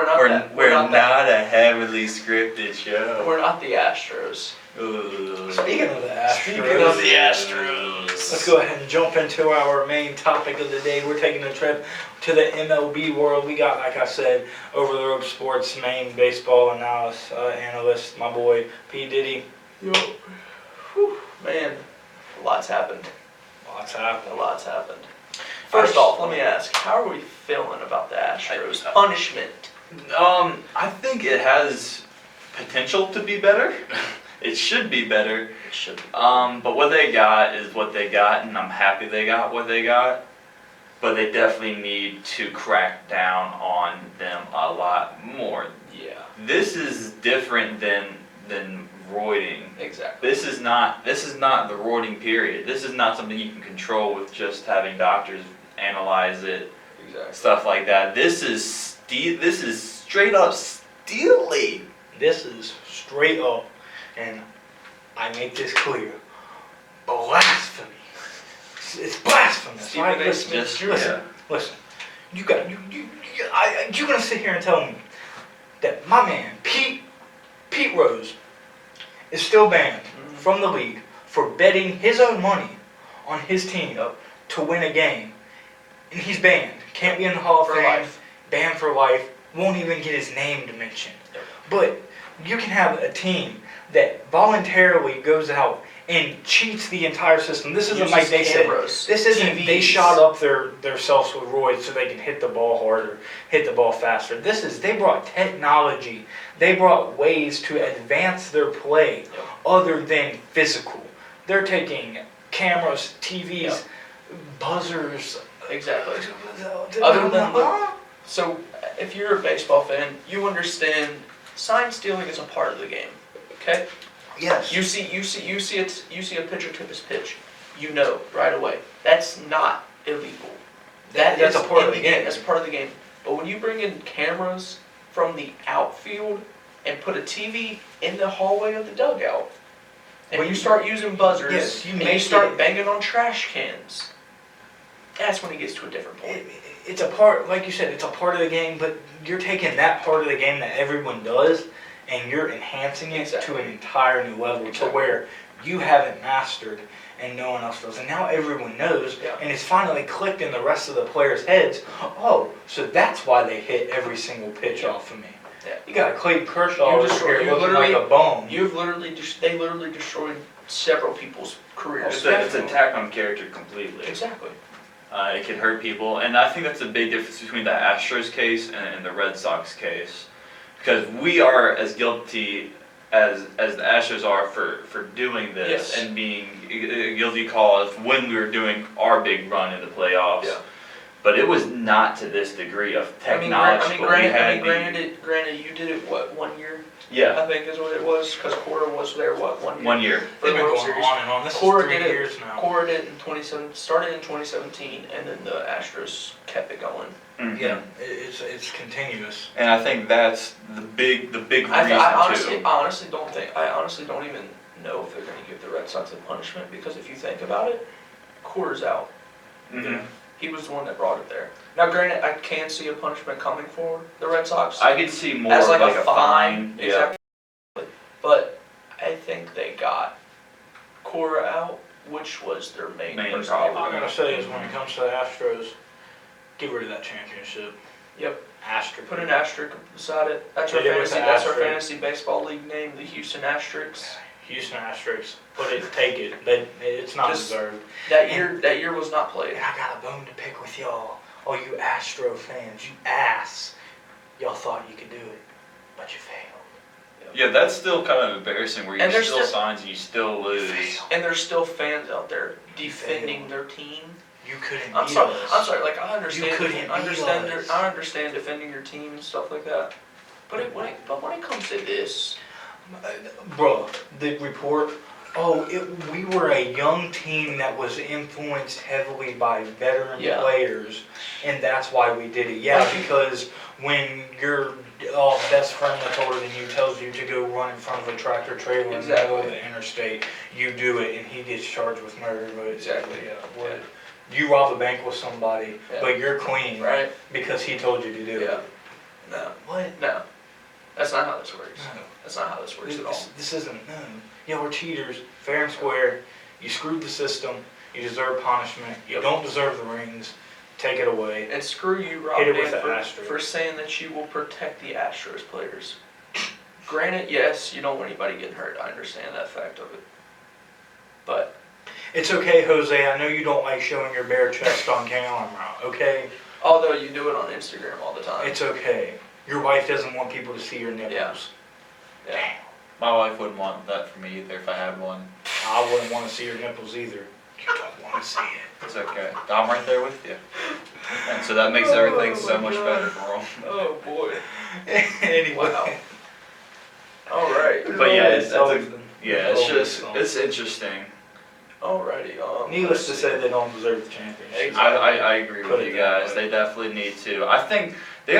Speaker 3: that.
Speaker 2: a heavily scripted show.
Speaker 3: We're not the Astros.
Speaker 2: Ooh.
Speaker 1: Speaking of the
Speaker 2: Astros.
Speaker 1: let's go ahead and jump into our main topic of the day. We're taking a trip to the MLB world. We got, like I said, Over the Road Sports main baseball analyst, my boy P. Diddy.
Speaker 3: Yo. Whew. Man, a lot's happened.
Speaker 1: Lots happened.
Speaker 3: A lot's happened. First off, let me ask, how are we feeling about the Astros punishment?
Speaker 2: I think it has potential to be better. It should be better.
Speaker 3: It should be.
Speaker 2: But what they got is what they got, and I'm happy they got what they got. But they definitely need to crack down on them a lot more.
Speaker 3: Yeah,
Speaker 2: This is different than roiding.
Speaker 3: exactly.
Speaker 2: This is not the roiding period. This is not something you can control with just having doctors analyze it,
Speaker 3: Exactly.
Speaker 2: stuff like that. This is straight up stealing.
Speaker 1: This is straight up, and I make this clear, blasphemy. It's blasphemous.
Speaker 3: Stephen
Speaker 1: Right?
Speaker 3: A.
Speaker 1: Listen,
Speaker 3: Smith Jr.
Speaker 1: listen. You got you gonna sit here and tell me that my man Pete Pete Rose is still banned from the league for betting his own money on his team to win a game. And he's banned. Can't be in the Hall of
Speaker 3: For
Speaker 1: Fame.
Speaker 3: life.
Speaker 1: Banned for life. Won't even get his name to mention. But you can have a team that voluntarily goes out and cheats the entire system. This isn't like they said.
Speaker 3: Cameras,
Speaker 1: This isn't they
Speaker 3: TVs.
Speaker 1: shot up their selves with roids so they can hit the ball harder, hit the ball faster. This is they brought technology. They brought ways to advance their play other than physical. They're taking cameras, TVs, buzzers.
Speaker 3: Exactly. Other than so, if you're a baseball fan, you understand sign stealing is a part of the game. Okay.
Speaker 1: Yes.
Speaker 3: You see a pitcher tip his pitch. You know right away that's not illegal. That's
Speaker 1: a part of the game.
Speaker 3: That's part of the game. But when you bring in cameras from the outfield and put a TV in the hallway of the dugout, and
Speaker 1: When
Speaker 3: you
Speaker 1: you-
Speaker 3: start using buzzers,
Speaker 1: Yes, you
Speaker 3: and
Speaker 1: make
Speaker 3: you start
Speaker 1: it-
Speaker 3: banging on trash cans, that's when it gets to a different point.
Speaker 1: It's a part, like you said, it's a part of the game, but you're taking that part of the game that everyone does, and you're enhancing it to an entire new level to where you haven't mastered and no one else does. And now everyone knows, and it's finally clicked in the rest of the players' heads, oh, so that's why they hit every single pitch off of me.
Speaker 3: Yeah.
Speaker 1: You got Clayton Kershaw over here
Speaker 3: you
Speaker 1: looking like a bum.
Speaker 3: they literally destroyed several people's careers.
Speaker 2: It's an attack on character completely.
Speaker 3: Exactly.
Speaker 2: It can hurt people, and I think that's a big difference between the Astros case and the Red Sox case, because we are as guilty as the Astros are for doing this and being a guilty cause when we were doing our big run in the playoffs.
Speaker 3: Yeah.
Speaker 2: But it was not to this degree of technology.
Speaker 3: Granted, you did it, what, 1 year?
Speaker 2: Yeah,
Speaker 3: I think is what it was, because Cora was there, what, 1 year?
Speaker 2: 1 year.
Speaker 3: For
Speaker 1: They've
Speaker 3: the
Speaker 1: been
Speaker 3: World
Speaker 1: going
Speaker 3: Series.
Speaker 1: on and on. This
Speaker 3: Cora
Speaker 1: is 3
Speaker 3: did it.
Speaker 1: years now.
Speaker 3: Cora did started in 2017, and then the Astros kept it going.
Speaker 2: Mhm.
Speaker 1: Yeah, it's continuous.
Speaker 2: And I think that's the big reason
Speaker 3: I
Speaker 2: too.
Speaker 3: honestly don't even know if they're going to give the Red Sox a punishment, because if you think about it, Cora's out.
Speaker 2: Mhm.
Speaker 3: He was the one that brought it there. Now, granted, I can see a punishment coming for the Red Sox
Speaker 2: I could see more
Speaker 3: as
Speaker 2: of
Speaker 3: like, a
Speaker 2: a
Speaker 3: fine.
Speaker 2: fine. Yeah.
Speaker 3: Exactly. But I think they got Cora out, which was their main person.
Speaker 2: problem.
Speaker 1: All I'm gonna say is when it comes to the Astros, get rid of that championship.
Speaker 3: Yep.
Speaker 1: Asterisk.
Speaker 3: Put an asterisk beside it. That's our
Speaker 1: Hit it with
Speaker 3: fantasy.
Speaker 1: the
Speaker 3: That's our
Speaker 1: asterisk.
Speaker 3: fantasy baseball league name, the Houston Asterisks.
Speaker 1: Houston Asterisks. Put it, take it. It's not
Speaker 3: Just-
Speaker 1: deserved.
Speaker 3: That year was not played.
Speaker 1: And I got a bone to pick with y'all. All you Astro fans, you ass. Y'all thought you could do it, but you failed.
Speaker 2: Yeah, that's still kind of embarrassing where you
Speaker 3: And there's
Speaker 2: still
Speaker 3: still-
Speaker 2: signs and you still lose.
Speaker 1: Failed.
Speaker 3: And there's still fans out there defending their team.
Speaker 1: You couldn't
Speaker 3: I'm
Speaker 1: beat
Speaker 3: sorry.
Speaker 1: us.
Speaker 3: I'm sorry. Like I understand.
Speaker 1: You couldn't beat us.
Speaker 3: I understand defending your team and stuff like that. But when it comes to this,
Speaker 1: Bro, the report, we were a young team that was influenced heavily by veteran
Speaker 3: Yeah.
Speaker 1: players, and that's why we did it. Yeah, because when your best friend that's older than you tells you to go run in front of a tractor trailer in the middle of the interstate, you do it, and he gets charged with murder. But
Speaker 3: Exactly.
Speaker 1: Yeah. What? You rob a bank with somebody,
Speaker 3: Yeah.
Speaker 1: but you're clean,
Speaker 3: right?
Speaker 1: because he told you to do
Speaker 3: Yeah.
Speaker 1: it.
Speaker 3: No,
Speaker 1: What?
Speaker 3: no, that's not how this works.
Speaker 1: No.
Speaker 3: That's not how this works at all.
Speaker 1: This isn't, no. Y'all are cheaters, fair and square. You screwed the system. You deserve punishment. You don't deserve the rings. Take it away.
Speaker 3: And screw you, Rob,
Speaker 1: Hit it with
Speaker 3: Dan,
Speaker 1: the asterisk.
Speaker 3: for saying that you will protect the Astros players. Granted, yes, you don't want anybody getting hurt. I understand that fact of it. But
Speaker 1: It's okay, Jose. I know you don't like showing your bare chest on camera, okay?
Speaker 3: although you do it on Instagram all the time.
Speaker 1: It's okay. Your wife doesn't want people to see your nipples.
Speaker 3: Yeah.
Speaker 2: My wife wouldn't want that for me either if I had one.
Speaker 1: I wouldn't want to see your nipples either. You don't want to see it.
Speaker 2: It's okay. I'm right there with you. And so that makes everything so much better for them.
Speaker 3: Oh boy.
Speaker 1: Anyway.
Speaker 3: Wow. All right.
Speaker 2: But yeah, it's
Speaker 1: It's
Speaker 2: interesting.
Speaker 3: Alrighty.
Speaker 1: Needless to say, they don't deserve the championship.
Speaker 2: I agree
Speaker 1: Put
Speaker 2: with
Speaker 1: it
Speaker 2: you
Speaker 1: that
Speaker 2: guys.
Speaker 1: way.
Speaker 2: They definitely need to. I think they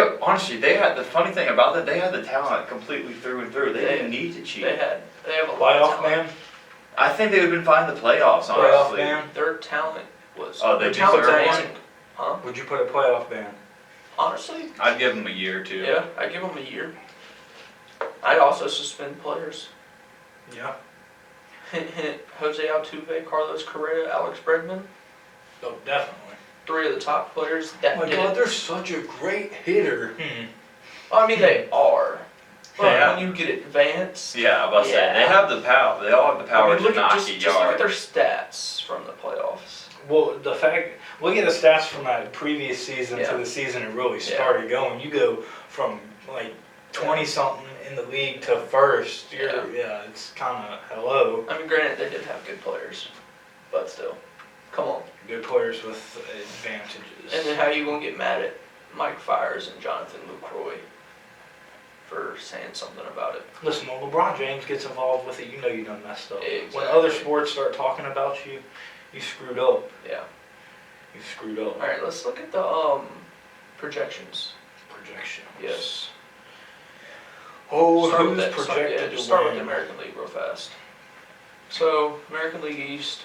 Speaker 2: had the funny thing about that. They had the talent completely through and through. They didn't need to cheat.
Speaker 3: They have a lot of
Speaker 1: Playoff
Speaker 3: talent.
Speaker 1: man?
Speaker 2: I think they would have been fine in the playoffs.
Speaker 1: Playoff
Speaker 2: Honestly,
Speaker 1: ban?
Speaker 3: Their talent was.
Speaker 2: Oh, they
Speaker 3: their talent's
Speaker 2: deserve
Speaker 3: amazing. Huh?
Speaker 1: Would you put a playoff ban?
Speaker 3: Honestly,
Speaker 2: I'd give them a year or two.
Speaker 3: yeah, I give them a year. I'd also suspend players.
Speaker 1: Yeah.
Speaker 3: Hint, hint, Jose Altuve, Carlos Correa, Alex Bregman.
Speaker 1: Oh, definitely.
Speaker 3: 3 of the top players
Speaker 1: Oh
Speaker 3: that
Speaker 1: my
Speaker 3: did
Speaker 1: God,
Speaker 3: it.
Speaker 1: they're such a great hitter.
Speaker 3: Well, I mean, they are. But
Speaker 2: Yeah.
Speaker 3: when you get advanced,
Speaker 2: Yeah, I was about to say,
Speaker 3: Yeah.
Speaker 2: they have the power. They all have the power
Speaker 3: I mean,
Speaker 2: to knock
Speaker 3: just
Speaker 2: a
Speaker 3: look at
Speaker 2: yard.
Speaker 3: their stats from the playoffs.
Speaker 1: Well, look at the stats from that previous season
Speaker 3: Yeah.
Speaker 1: to the season it really
Speaker 3: Yeah.
Speaker 1: started going. You go from like 20 something in the league to first. It's kind of hello.
Speaker 3: I mean, granted, they did have good players, but still, come on.
Speaker 1: Good players with advantages.
Speaker 3: And then how you gonna get mad at Mike Fires and Jonathan Lucroy for saying something about it?
Speaker 1: Listen, when LeBron James gets involved with it, you know you done messed up.
Speaker 3: Exactly.
Speaker 1: When other sports start talking about you, you screwed up.
Speaker 3: Yeah.
Speaker 1: You screwed up.
Speaker 3: All right, let's look at the projections.
Speaker 1: Projections.
Speaker 3: Yes.
Speaker 1: Oh,
Speaker 3: Start with
Speaker 1: who's
Speaker 3: that-
Speaker 1: projected
Speaker 3: yeah,
Speaker 1: to
Speaker 3: just start with
Speaker 1: win?
Speaker 3: the American League real fast. So, American League East,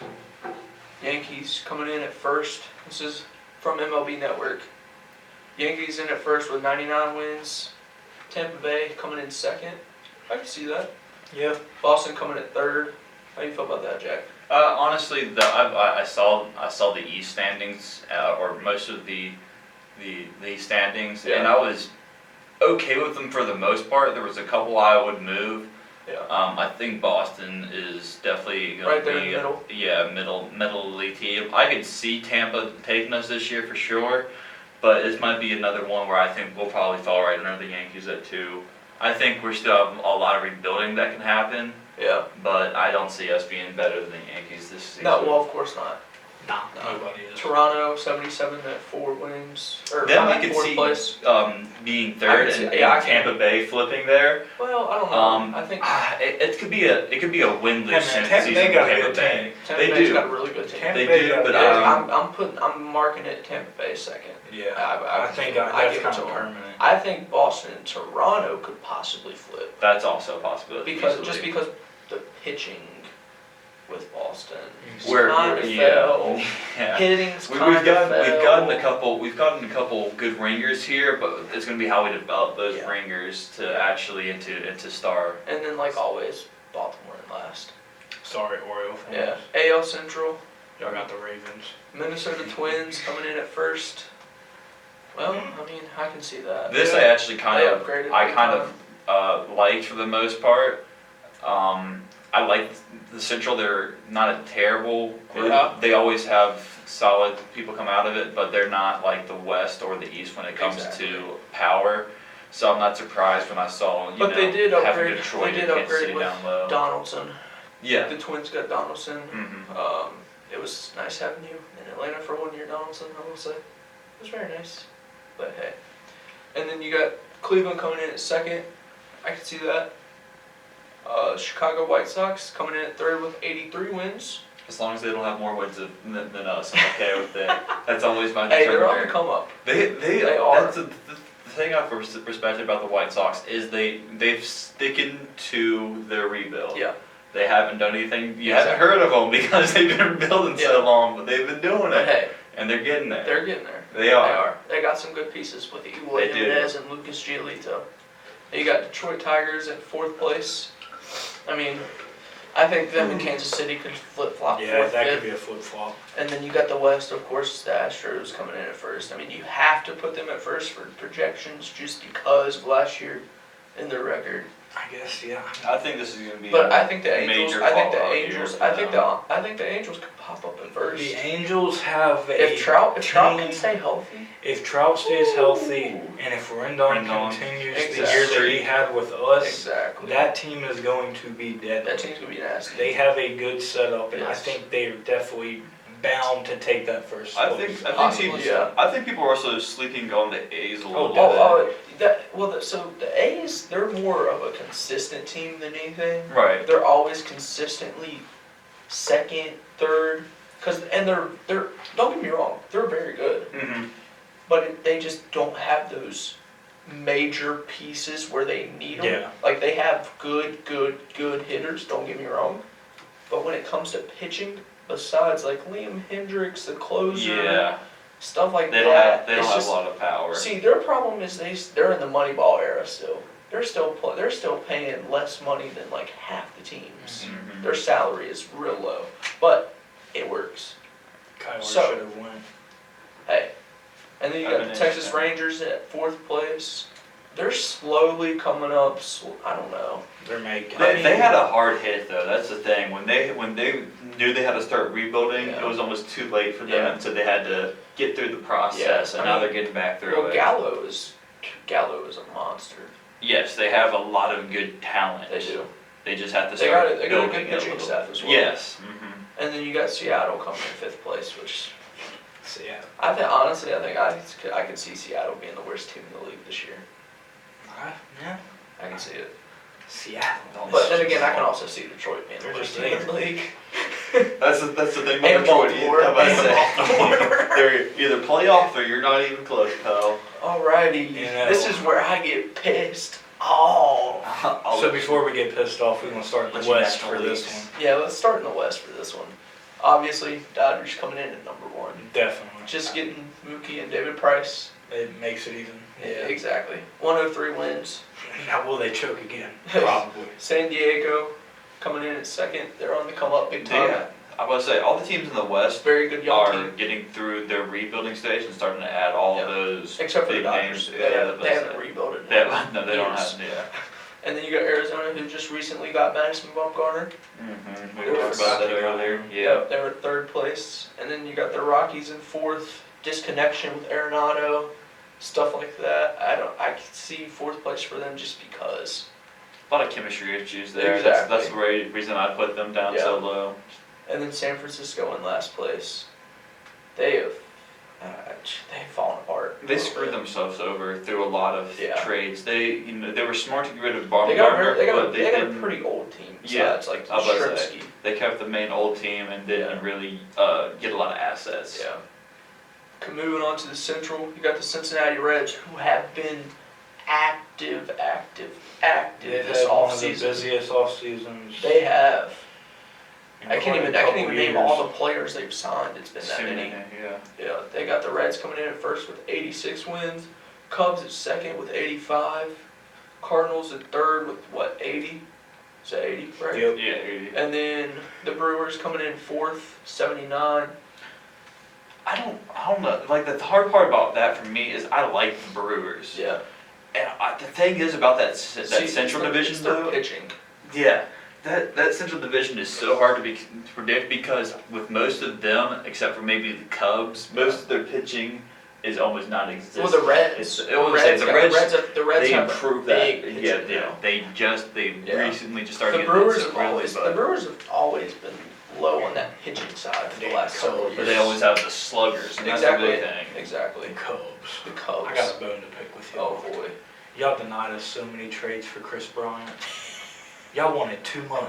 Speaker 3: Yankees coming in at first. This is from MLB Network. Yankees in at first with 99 wins. Tampa Bay coming in second. I can see that.
Speaker 1: Yeah.
Speaker 3: Boston coming at third. How do you feel about that, Jack?
Speaker 2: Honestly, I saw the East standings, or most of the East standings,
Speaker 3: Yeah.
Speaker 2: and I was okay with them for the most part. There was a couple I would move.
Speaker 3: Yeah.
Speaker 2: I think Boston is definitely going
Speaker 3: Right
Speaker 2: to
Speaker 3: there
Speaker 2: be
Speaker 3: in the middle.
Speaker 2: middle league team. I could see Tampa taking us this year for sure, but this might be another one where I think we'll probably fall right under the Yankees at 2. I think we still have a lot of rebuilding that can happen,
Speaker 3: Yeah.
Speaker 2: but I don't see us being better than the Yankees this season.
Speaker 3: No, well, of course not.
Speaker 1: Nah,
Speaker 3: No.
Speaker 1: nobody is.
Speaker 3: Toronto, 77 at 4 wins. Or
Speaker 2: Them I could
Speaker 3: fourth
Speaker 2: see
Speaker 3: place.
Speaker 2: being
Speaker 3: I
Speaker 2: third
Speaker 3: could see-
Speaker 2: and,
Speaker 3: yeah, I
Speaker 2: and
Speaker 3: can.
Speaker 2: Tampa Bay flipping there.
Speaker 3: Well, I don't know. I think
Speaker 2: It could be a win-lose
Speaker 1: Hey, man,
Speaker 2: season
Speaker 1: Tampa Bay
Speaker 2: for
Speaker 1: got a
Speaker 2: Tampa
Speaker 1: good
Speaker 2: Bay.
Speaker 1: team.
Speaker 3: Tampa
Speaker 2: They
Speaker 3: Bay's
Speaker 2: do.
Speaker 3: got a really good team.
Speaker 1: Tampa
Speaker 2: They
Speaker 1: Bay
Speaker 2: do,
Speaker 1: got-
Speaker 2: but
Speaker 3: Yeah, I'm marking it Tampa Bay second.
Speaker 1: Yeah,
Speaker 3: I
Speaker 1: I think
Speaker 3: give
Speaker 1: that's
Speaker 3: it
Speaker 1: kind
Speaker 3: to
Speaker 1: of
Speaker 3: 'em.
Speaker 1: permanent.
Speaker 3: I think Boston and Toronto could possibly flip
Speaker 2: That's also a possibility.
Speaker 3: just because the pitching with Boston
Speaker 2: We're
Speaker 3: kind of
Speaker 2: yeah.
Speaker 3: fell.
Speaker 2: Yeah.
Speaker 3: Hitting's
Speaker 2: We've
Speaker 3: kind of
Speaker 2: gotten
Speaker 3: fell.
Speaker 2: we've gotten a couple good ringers here, but it's gonna be how we develop those
Speaker 3: Yeah.
Speaker 2: ringers to actually into star.
Speaker 3: And then, like always, Baltimore in last.
Speaker 1: Sorry, Oriole fans.
Speaker 3: Yeah. AL Central,
Speaker 1: Y'all got the Ravens.
Speaker 3: Minnesota Twins coming in at first. Well, I mean, I can see that.
Speaker 2: This I actually kind
Speaker 3: They
Speaker 2: of
Speaker 3: upgraded
Speaker 2: I
Speaker 3: big
Speaker 2: kind
Speaker 3: time.
Speaker 2: of liked for the most part. I like the Central. They're not a terrible group.
Speaker 3: Yeah.
Speaker 2: They always have solid people come out of it, but they're not like the West or the East when it comes
Speaker 3: Exactly.
Speaker 2: to power. So I'm not surprised when I saw
Speaker 3: But they did
Speaker 2: having
Speaker 3: upgrade.
Speaker 2: Detroit
Speaker 3: They did
Speaker 2: and Kansas
Speaker 3: upgrade
Speaker 2: City
Speaker 3: with
Speaker 2: down low.
Speaker 3: Donaldson.
Speaker 2: Yeah.
Speaker 3: The Twins got Donaldson.
Speaker 2: hmm
Speaker 3: It was nice having you in Atlanta for 1 year, Donaldson, I will say. It was very nice. But hey. And then you got Cleveland coming in at second. I can see that. Chicago White Sox coming in at third with 83 wins.
Speaker 2: As long as they don't have more wins than us, I'm okay with that. That's always my
Speaker 3: Hey, they're on the
Speaker 2: determiner.
Speaker 3: come up.
Speaker 2: They
Speaker 3: are.
Speaker 2: That's the thing I've respected about the White Sox is they've sticking to their rebuild.
Speaker 3: Yeah.
Speaker 2: They haven't done anything. You
Speaker 3: Exactly.
Speaker 2: haven't heard of them because they've been rebuilding so
Speaker 3: Yeah.
Speaker 2: long, but they've been doing
Speaker 3: But
Speaker 2: it,
Speaker 3: hey,
Speaker 2: and they're getting there.
Speaker 3: they're getting there.
Speaker 2: They are.
Speaker 3: They got some good pieces with Eloy
Speaker 2: They do.
Speaker 3: Jimenez and Lucas Giolito. You got Detroit Tigers at fourth place. I mean, I think them and Kansas City could flip-flop
Speaker 1: Yeah,
Speaker 3: fourth,
Speaker 1: that
Speaker 3: fifth.
Speaker 1: could be a flip flop.
Speaker 3: And then you got the West, of course, the Astros coming in at first. I mean, you have to put them at first for projections just because of last year in their record.
Speaker 1: I guess, yeah.
Speaker 2: I think this is going to be.
Speaker 3: But I think the Angels,
Speaker 2: major
Speaker 3: I think the
Speaker 2: fallout
Speaker 3: Angels,
Speaker 2: here,
Speaker 3: I think the Angels could pop up at first.
Speaker 1: The Angels have a
Speaker 3: If Trout can
Speaker 1: team-
Speaker 3: stay healthy,
Speaker 1: If Trout stays healthy,
Speaker 3: Ooh.
Speaker 1: and if Rendon
Speaker 2: Rendon.
Speaker 1: continues the year
Speaker 3: Exactly.
Speaker 1: that he had with us,
Speaker 3: exactly.
Speaker 1: that team is going to be dead.
Speaker 3: That team's gonna be nasty.
Speaker 1: They have a good setup, and I
Speaker 3: Yes.
Speaker 1: think they're definitely bound to take that first
Speaker 2: I
Speaker 1: spot.
Speaker 2: think
Speaker 3: Possibly,
Speaker 2: people.
Speaker 3: yeah.
Speaker 2: I think people are also sleeping on the A's a little
Speaker 1: Oh,
Speaker 2: bit.
Speaker 3: So the A's, they're more of a consistent team than anything.
Speaker 2: Right.
Speaker 3: They're always consistently second, third, they're don't get me wrong, they're very good,
Speaker 2: hmm
Speaker 3: but they just don't have those major pieces where they need them.
Speaker 1: Yeah.
Speaker 3: Like they have good hitters. Don't get me wrong, but when it comes to pitching, besides like Liam Hendricks, the closer,
Speaker 2: Yeah.
Speaker 3: stuff like
Speaker 2: They
Speaker 3: that,
Speaker 2: don't have
Speaker 3: it's
Speaker 2: a
Speaker 3: just-
Speaker 2: lot of power.
Speaker 3: See, their problem is they're in the Moneyball era still. they're still paying less money than like half the teams.
Speaker 2: Mhm.
Speaker 3: Their salary is real low, but it works.
Speaker 1: Kyler
Speaker 3: So-
Speaker 1: should have won.
Speaker 3: Hey, and then you
Speaker 2: I've
Speaker 3: got
Speaker 2: been
Speaker 3: the Texas
Speaker 2: interested.
Speaker 3: Rangers at 4th place. They're slowly coming up. I don't know.
Speaker 1: They're making.
Speaker 2: They had a hard hit though. That's the thing. When they knew they had to start rebuilding,
Speaker 3: Yeah.
Speaker 2: it was almost too late for them,
Speaker 3: Yeah.
Speaker 2: and so they had to get through the process.
Speaker 3: Yeah,
Speaker 2: And
Speaker 3: I
Speaker 2: now
Speaker 3: mean,
Speaker 2: they're getting back through
Speaker 3: Well,
Speaker 2: it.
Speaker 3: Gallo is a monster.
Speaker 2: Yes, they have a lot of good talent.
Speaker 3: They do.
Speaker 2: They just have to
Speaker 3: They
Speaker 2: start
Speaker 3: got a
Speaker 2: building
Speaker 3: good
Speaker 2: it a
Speaker 3: pitching
Speaker 2: little.
Speaker 3: staff as well.
Speaker 2: Yes.
Speaker 3: And then you got Seattle coming in 5th place, which
Speaker 1: So, yeah.
Speaker 3: I think I could see Seattle being the worst team in the league this year.
Speaker 1: Yeah.
Speaker 3: I can see it.
Speaker 1: Seattle.
Speaker 3: But then again, I can also see Detroit being the
Speaker 1: They're
Speaker 3: worst
Speaker 1: just
Speaker 3: team in the league.
Speaker 2: That's the thing
Speaker 3: And
Speaker 2: about Detroit.
Speaker 3: Baltimore.
Speaker 2: How about I
Speaker 3: And
Speaker 2: say?
Speaker 3: Baltimore.
Speaker 2: They're either playoff or you're not even close, pal.
Speaker 3: Alrighty,
Speaker 1: You know.
Speaker 3: this is where I get pissed off.
Speaker 1: So before we get pissed off, we're gonna start in
Speaker 2: Let
Speaker 1: the
Speaker 2: you
Speaker 1: West
Speaker 2: National
Speaker 1: for this
Speaker 2: Leagues.
Speaker 1: one.
Speaker 3: Yeah, let's start in the West for this one. Obviously, Dodgers coming in at number 1.
Speaker 1: Definitely.
Speaker 3: Just getting Mookie and David Price.
Speaker 1: It makes it even.
Speaker 3: Yeah, exactly. 103 wins.
Speaker 1: Now will they choke again? Probably.
Speaker 3: San Diego coming in at 2nd. They're on the come up big time.
Speaker 2: Yeah. I was say all the teams in the West
Speaker 3: Very good young
Speaker 2: are
Speaker 3: team.
Speaker 2: getting through their rebuilding stage and starting to add all
Speaker 3: Yeah.
Speaker 2: those
Speaker 3: Except for the
Speaker 2: big
Speaker 3: Dodgers.
Speaker 2: names.
Speaker 3: They
Speaker 2: Yeah,
Speaker 3: haven't rebuilt it.
Speaker 2: no, they don't
Speaker 3: years.
Speaker 2: have. Yeah.
Speaker 3: And then you got Arizona, who just recently got Madison Bumgarner.
Speaker 2: Mm-hmm. We
Speaker 3: They were
Speaker 2: talked about that earlier. Yeah.
Speaker 3: They were 3rd place. And then you got the Rockies in 4th. Disconnection with Arenado, stuff like that. I can see 4th place for them just because.
Speaker 2: A lot of chemistry issues there.
Speaker 3: Exactly.
Speaker 2: That's the reason I put them down
Speaker 3: Yeah.
Speaker 2: so low.
Speaker 3: And then San Francisco in last place. They've fallen apart.
Speaker 2: They screwed themselves over through a lot of
Speaker 3: Yeah.
Speaker 2: trades. They were smart to get rid of
Speaker 3: They
Speaker 2: Baumgartner,
Speaker 3: got
Speaker 2: but they
Speaker 3: a
Speaker 2: didn't.
Speaker 3: pretty old team.
Speaker 2: Yeah,
Speaker 3: Besides, like
Speaker 2: I was about to say.
Speaker 3: Strzemski.
Speaker 2: They kept the main old team and didn't really get a lot of assets.
Speaker 3: Yeah. Moving on to the Central, you got the Cincinnati Reds, who have been active
Speaker 1: They've
Speaker 3: this
Speaker 1: had one of the
Speaker 3: offseason.
Speaker 1: busiest off seasons.
Speaker 3: They have.
Speaker 1: in
Speaker 3: I can't
Speaker 1: quite a
Speaker 3: even
Speaker 1: couple
Speaker 3: name
Speaker 1: years.
Speaker 3: all the players they've signed. It's been that
Speaker 2: Soon,
Speaker 3: many.
Speaker 2: yeah.
Speaker 3: Yeah, they got the Reds coming in at 1st with 86 wins. Cubs at 2nd with 85. Cardinals at 3rd with what, 80? Is that 80, right?
Speaker 1: Yep.
Speaker 2: Yeah.
Speaker 3: And then the Brewers coming in 4th, 79.
Speaker 2: I don't know. Like the hard part about that for me is I like the Brewers.
Speaker 3: Yeah.
Speaker 2: And the thing is about that
Speaker 3: See,
Speaker 2: Central Division
Speaker 3: it's their
Speaker 2: though.
Speaker 3: pitching.
Speaker 2: Yeah, that Central Division is so hard to predict because with most of them, except for maybe the Cubs, most of their pitching is almost non-existent.
Speaker 3: Well, the Reds.
Speaker 2: I would say the Reds they
Speaker 3: have
Speaker 2: improved
Speaker 3: big
Speaker 2: that.
Speaker 3: pitching
Speaker 2: Yeah,
Speaker 3: now.
Speaker 2: they
Speaker 3: Yeah.
Speaker 2: recently just started
Speaker 3: The
Speaker 2: getting
Speaker 3: Brewers
Speaker 2: that
Speaker 3: have
Speaker 2: so really,
Speaker 3: always
Speaker 2: but
Speaker 3: been low on that pitching side for the last couple of
Speaker 2: but
Speaker 3: years.
Speaker 2: they always have the sluggers, and that's the
Speaker 3: Exactly.
Speaker 2: big thing.
Speaker 3: Exactly.
Speaker 1: The Cubs.
Speaker 3: The Cubs.
Speaker 1: I got a bone to pick with y'all.
Speaker 3: Oh boy.
Speaker 1: Y'all denied us so many trades for Chris Bryant. Y'all wanted too much.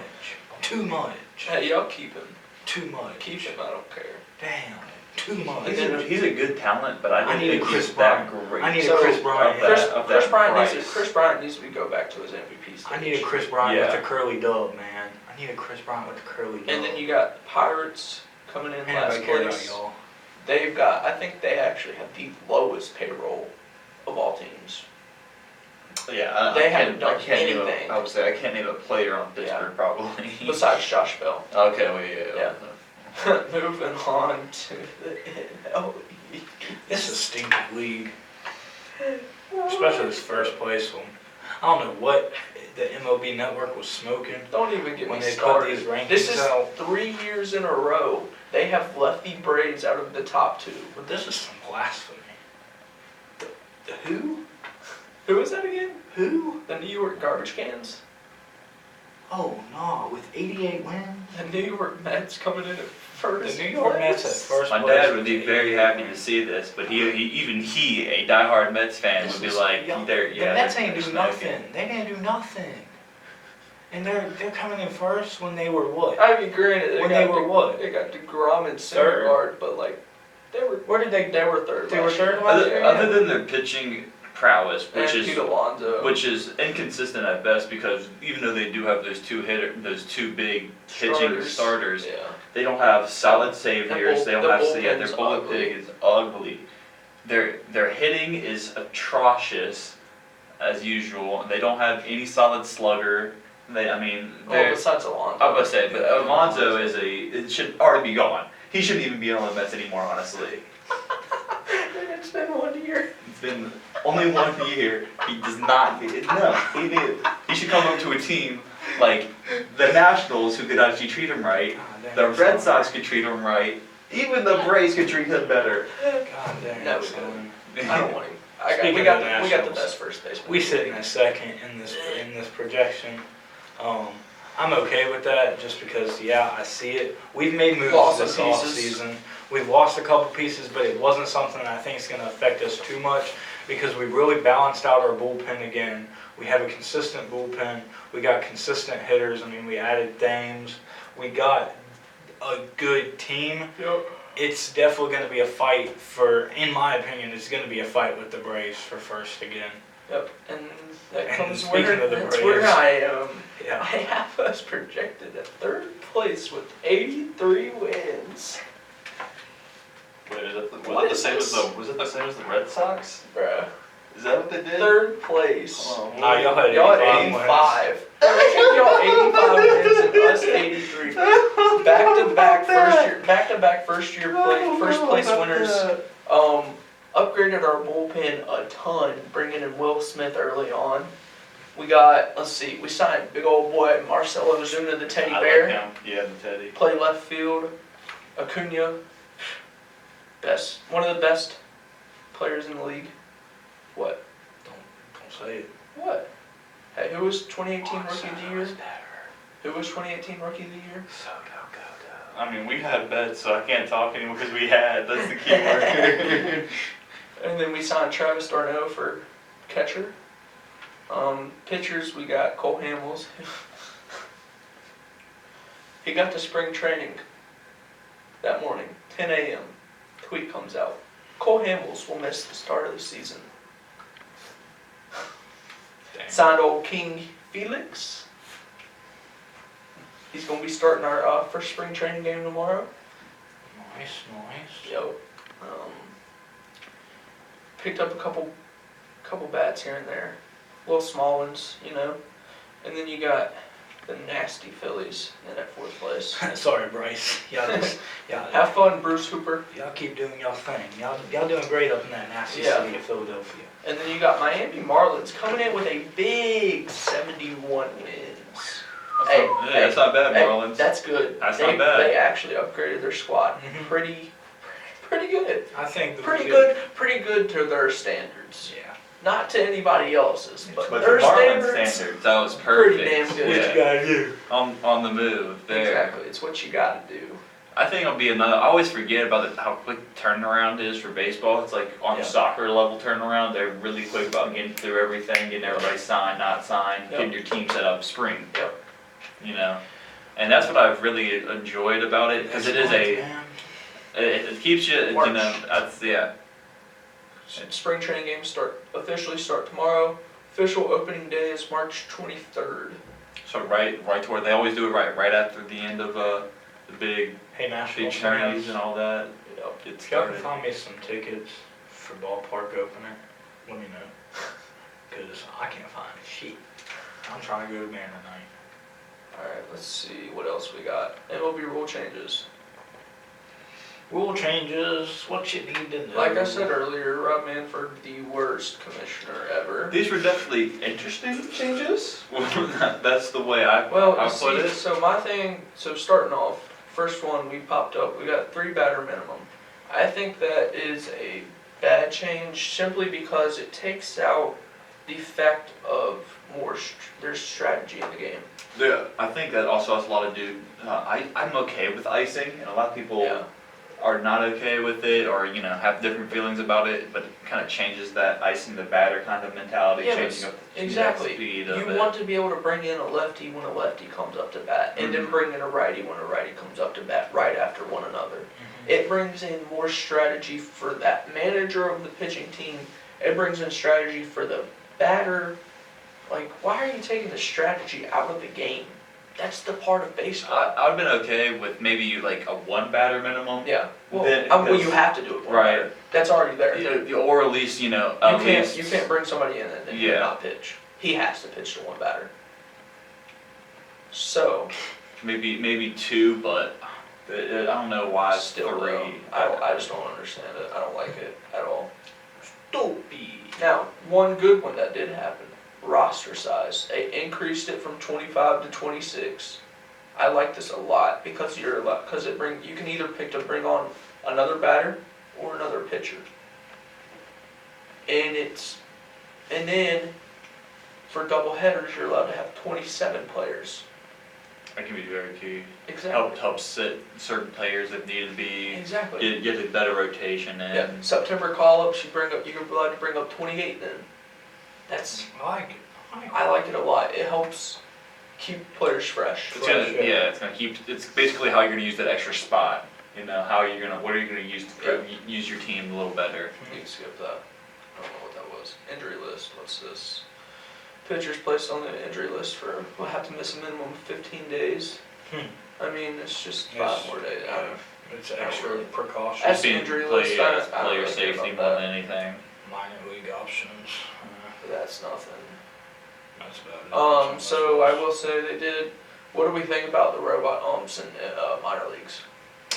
Speaker 1: Too much.
Speaker 3: Hey, y'all keep him.
Speaker 1: Too much.
Speaker 3: Keep him. I don't care.
Speaker 1: Damn. Too much.
Speaker 2: He's a good talent, but I
Speaker 1: I
Speaker 2: don't
Speaker 1: need a
Speaker 2: think
Speaker 1: Chris
Speaker 2: he's that
Speaker 1: Bryant.
Speaker 2: great.
Speaker 1: I need a
Speaker 3: So,
Speaker 1: Chris Bryant.
Speaker 2: of that- of that
Speaker 3: Chris Bryant needs to go back to his MVP stage.
Speaker 1: I need a Chris Bryant
Speaker 2: Yeah.
Speaker 1: with a curly dub, man. I need a Chris Bryant with a curly dub.
Speaker 3: And then you got the Pirates coming in
Speaker 1: Ain't
Speaker 3: last
Speaker 1: nobody care about
Speaker 3: place.
Speaker 1: y'all.
Speaker 3: I think they actually have the lowest payroll of all teams.
Speaker 2: Yeah,
Speaker 3: They haven't done
Speaker 2: name
Speaker 3: anything.
Speaker 2: I would say I can't name a player on Pittsburgh probably.
Speaker 3: Besides Josh Bell.
Speaker 2: Okay, well, yeah.
Speaker 3: Moving on to the NL East.
Speaker 1: It's a stinky league. Especially this first place one. I don't know what the MLB network was smoking
Speaker 3: Don't even get
Speaker 1: when
Speaker 3: me
Speaker 1: they put
Speaker 3: started.
Speaker 1: these rankings
Speaker 3: This is
Speaker 1: out.
Speaker 3: 3 years in a row. They have left the Braves out of the top 2.
Speaker 1: But this is some blasphemy. The who?
Speaker 3: Who is that again?
Speaker 1: Who?
Speaker 3: The New York Garbage Cans?
Speaker 1: Oh no, with 88 wins?
Speaker 3: The New York Mets coming in at first.
Speaker 1: The New York Mets at
Speaker 3: place.
Speaker 1: first
Speaker 2: My
Speaker 1: place
Speaker 2: dad
Speaker 1: with
Speaker 2: would be
Speaker 1: 88
Speaker 2: very happy to
Speaker 1: wins.
Speaker 2: see this, but even he, a diehard Mets fan,
Speaker 1: This
Speaker 2: would be
Speaker 1: is-
Speaker 2: like,
Speaker 1: y'all-
Speaker 2: they're
Speaker 1: The Mets
Speaker 2: they're
Speaker 1: ain't do
Speaker 2: smoking.
Speaker 1: nothing. They didn't do nothing. And they're coming in first when they were what?
Speaker 3: I mean, granted,
Speaker 1: When they were what?
Speaker 3: They got DeGrom and
Speaker 1: Third?
Speaker 3: Syndergaard, but like, they were
Speaker 1: Where did they?
Speaker 3: they were third.
Speaker 1: They were
Speaker 3: last year.
Speaker 1: third last year?
Speaker 2: Other than their pitching prowess,
Speaker 3: And Pete Alonso.
Speaker 2: which is inconsistent at best, because even though they do have those two big pitching starters,
Speaker 3: Yeah.
Speaker 2: they don't have solid saviors. They don't
Speaker 3: the
Speaker 2: have their
Speaker 3: bullpen's
Speaker 2: bullpen
Speaker 3: ugly.
Speaker 2: is ugly. Their hitting is atrocious. as usual. They don't have any solid slugger.
Speaker 3: Well,
Speaker 2: They're.
Speaker 3: besides Alonso.
Speaker 2: I was about to say, but Alonso it should already be gone. He shouldn't even be on the Mets anymore, honestly.
Speaker 3: It's been 1 year.
Speaker 2: It's been only 1 year. He does not need it. No, he should come up to a team like the Nationals who could actually treat him right. The Red Sox could treat him right. Even the Braves could treat him better.
Speaker 1: God dang.
Speaker 3: No, we
Speaker 1: son.
Speaker 3: I don't want him.
Speaker 1: Speaking
Speaker 3: We
Speaker 1: of
Speaker 3: got
Speaker 1: the
Speaker 3: the
Speaker 1: Nationals,
Speaker 3: best first baseman.
Speaker 1: We sitting at second in this projection. I'm okay with that just because, yeah, I see it. We've made moves
Speaker 3: Lost
Speaker 1: this
Speaker 3: some
Speaker 1: off
Speaker 3: pieces.
Speaker 1: season. We've lost a couple pieces, but it wasn't something that I think is going to affect us too much because we really balanced out our bullpen again. We have a consistent bullpen. We got consistent hitters. We added Thames. We got a good team.
Speaker 3: Yep.
Speaker 1: It's definitely going to be a fight in my opinion, it's going to be a fight with the Braves for first again.
Speaker 3: Yep. And that
Speaker 1: And
Speaker 3: comes
Speaker 1: speaking
Speaker 3: where,
Speaker 1: of the
Speaker 3: that's
Speaker 1: Braves,
Speaker 3: where I am.
Speaker 1: Yeah.
Speaker 3: I have us projected at third place with 83 wins.
Speaker 2: Wait,
Speaker 3: What is this?
Speaker 2: Was it the same as the Red Sox?
Speaker 3: Bruh.
Speaker 2: Is that what they did?
Speaker 3: Third place.
Speaker 2: Oh,
Speaker 1: Nah, y'all had
Speaker 3: Y'all at
Speaker 1: 85
Speaker 3: 85. Y'all 85 wins and us 83. Back-to-back first place winners. Upgraded our bullpen a ton, bringing in Will Smith early on. We got, we signed big old boy Marcelo Ozuna, the teddy bear.
Speaker 2: I like him. Yeah, the teddy.
Speaker 3: Play left field. Acuna, one of the best players in the league. What?
Speaker 1: Don't say it.
Speaker 3: What? Hey, who was 2018 Rookie of the Year? Who was 2018 Rookie of the Year?
Speaker 2: We had bets, so I can't talk anymore because we had. That's the key word.
Speaker 3: And then we signed Travis d'Arnaud for catcher. Pitchers, we got Cole Hamels. He got to spring training that morning, 10 a.m. Tweet comes out. Cole Hamels will miss the start of the season.
Speaker 1: Dang.
Speaker 3: Signed old King Felix. He's going to be starting our first spring training game tomorrow.
Speaker 1: Nice.
Speaker 3: Yo. Picked up a couple bats here and there. Little small ones, And then you got the nasty Phillies in at fourth place.
Speaker 1: Sorry, Bryce. Y'all
Speaker 3: Have fun, Bruce Hooper.
Speaker 1: y'all keep doing y'all thing. Y'all doing great up in that nasty city of Philadelphia.
Speaker 3: And then you got Miami Marlins coming in with a big 71 wins.
Speaker 2: That's not bad,
Speaker 3: Hey,
Speaker 2: Marlins.
Speaker 3: that's good.
Speaker 2: That's not bad.
Speaker 3: They actually upgraded their squad.
Speaker 1: Mhm.
Speaker 3: Pretty good.
Speaker 1: I think
Speaker 3: Pretty good to their standards.
Speaker 1: Yeah.
Speaker 3: Not to anybody else's, but
Speaker 2: But
Speaker 3: their
Speaker 2: the Marlins
Speaker 3: standards.
Speaker 2: standards, that was
Speaker 3: Pretty
Speaker 2: perfect.
Speaker 3: damn good.
Speaker 1: What
Speaker 2: Yeah.
Speaker 1: you gotta do?
Speaker 2: On the move there.
Speaker 3: Exactly. It's what you got to do.
Speaker 2: I think it'll be another. I always forget about how quick turnaround is for baseball. It's like on
Speaker 3: Yeah.
Speaker 2: soccer level turnaround. They're really quick about getting through everything, getting everybody signed, not signed,
Speaker 3: Yep.
Speaker 2: getting your team set up spring.
Speaker 3: Yep.
Speaker 2: And that's what I've really enjoyed about it because it is
Speaker 1: Man.
Speaker 2: it keeps you.
Speaker 3: March.
Speaker 2: That's yeah.
Speaker 3: Spring training games officially start tomorrow. Official opening day is March 23rd.
Speaker 2: So right to where they always do it right after the end of the big
Speaker 1: Hey, Nashville
Speaker 2: tourneys
Speaker 1: fans.
Speaker 2: and all that.
Speaker 3: Yep.
Speaker 2: Get
Speaker 1: If y'all can
Speaker 2: started.
Speaker 1: find me some tickets for ballpark opener, let me know. Because I can't find shit. I'm trying to go to band tonight.
Speaker 3: Alright, let's see what else we got. MLB rule changes.
Speaker 1: Rule changes, what you need to know.
Speaker 3: Like I said earlier, Rob Manford, the worst commissioner ever.
Speaker 2: These were definitely interesting changes. That's the way I
Speaker 3: Well,
Speaker 2: I
Speaker 3: you
Speaker 2: put
Speaker 3: see,
Speaker 2: it.
Speaker 3: so starting off, first one we popped up, we got 3 batter minimum. I think that is a bad change simply because it takes out the effect of their strategy in the game.
Speaker 2: Yeah, I think that also has a lot to do. I'm okay with icing, and a lot of people
Speaker 3: Yeah.
Speaker 2: are not okay with it, or have different feelings about it. But it kind of changes that icing the batter kind of mentality,
Speaker 3: Yeah,
Speaker 2: changing up
Speaker 3: Exactly.
Speaker 2: the speed of
Speaker 3: You
Speaker 2: it.
Speaker 3: want to be able to bring in a lefty when a lefty comes up to bat, and then
Speaker 2: Mhm.
Speaker 3: bring in a righty when a righty comes up to bat right after one another.
Speaker 1: Mhm.
Speaker 3: It brings in more strategy for that manager of the pitching team. It brings in strategy for the batter. Like, why are you taking the strategy out of the game? that's the part of baseball.
Speaker 2: I've been okay with maybe like a 1 batter minimum.
Speaker 3: Yeah. Well,
Speaker 2: Then-
Speaker 3: well, you have to do it.
Speaker 2: Right.
Speaker 3: That's already there.
Speaker 2: Or at least, you know,
Speaker 3: You can't bring somebody in and then
Speaker 2: Yeah.
Speaker 3: not pitch. He has to pitch to 1 batter. So
Speaker 2: maybe 2, but I don't know why it's
Speaker 3: still,
Speaker 2: 3.
Speaker 3: though, I just don't understand it. I don't like it at all. Stupid. Now, one good one that did happen: roster size. They increased it from 25 to 26. I like this a lot because you can either pick to bring on another batter or another pitcher. And then for double headers you're allowed to have 27 players.
Speaker 2: That can be very key.
Speaker 3: Exactly.
Speaker 2: Help sit certain players if needed to be.
Speaker 3: Exactly.
Speaker 2: Get a better rotation in.
Speaker 3: Yeah. September call-ups, you're allowed to bring up 28 then.
Speaker 1: I like it.
Speaker 3: I like it a lot. It helps keep players fresh.
Speaker 2: It's gonna keep. It's basically how you're gonna use that extra spot. You know what are you gonna use to use your team a little better.
Speaker 3: You can skip that. I don't know what that was. Injury list. What's this? Pitchers placed on the injury list will have to miss a minimum of 15 days. I mean, it's just 5 more days.
Speaker 1: It's extra precaution.
Speaker 3: That's the injury list. I don't
Speaker 2: Player
Speaker 3: really care
Speaker 2: safety
Speaker 3: about
Speaker 2: more
Speaker 3: that.
Speaker 2: than anything.
Speaker 1: Minor league options.
Speaker 3: That's nothing.
Speaker 1: That's about it.
Speaker 3: So I will say they did. What do we think about the robot umps in minor leagues?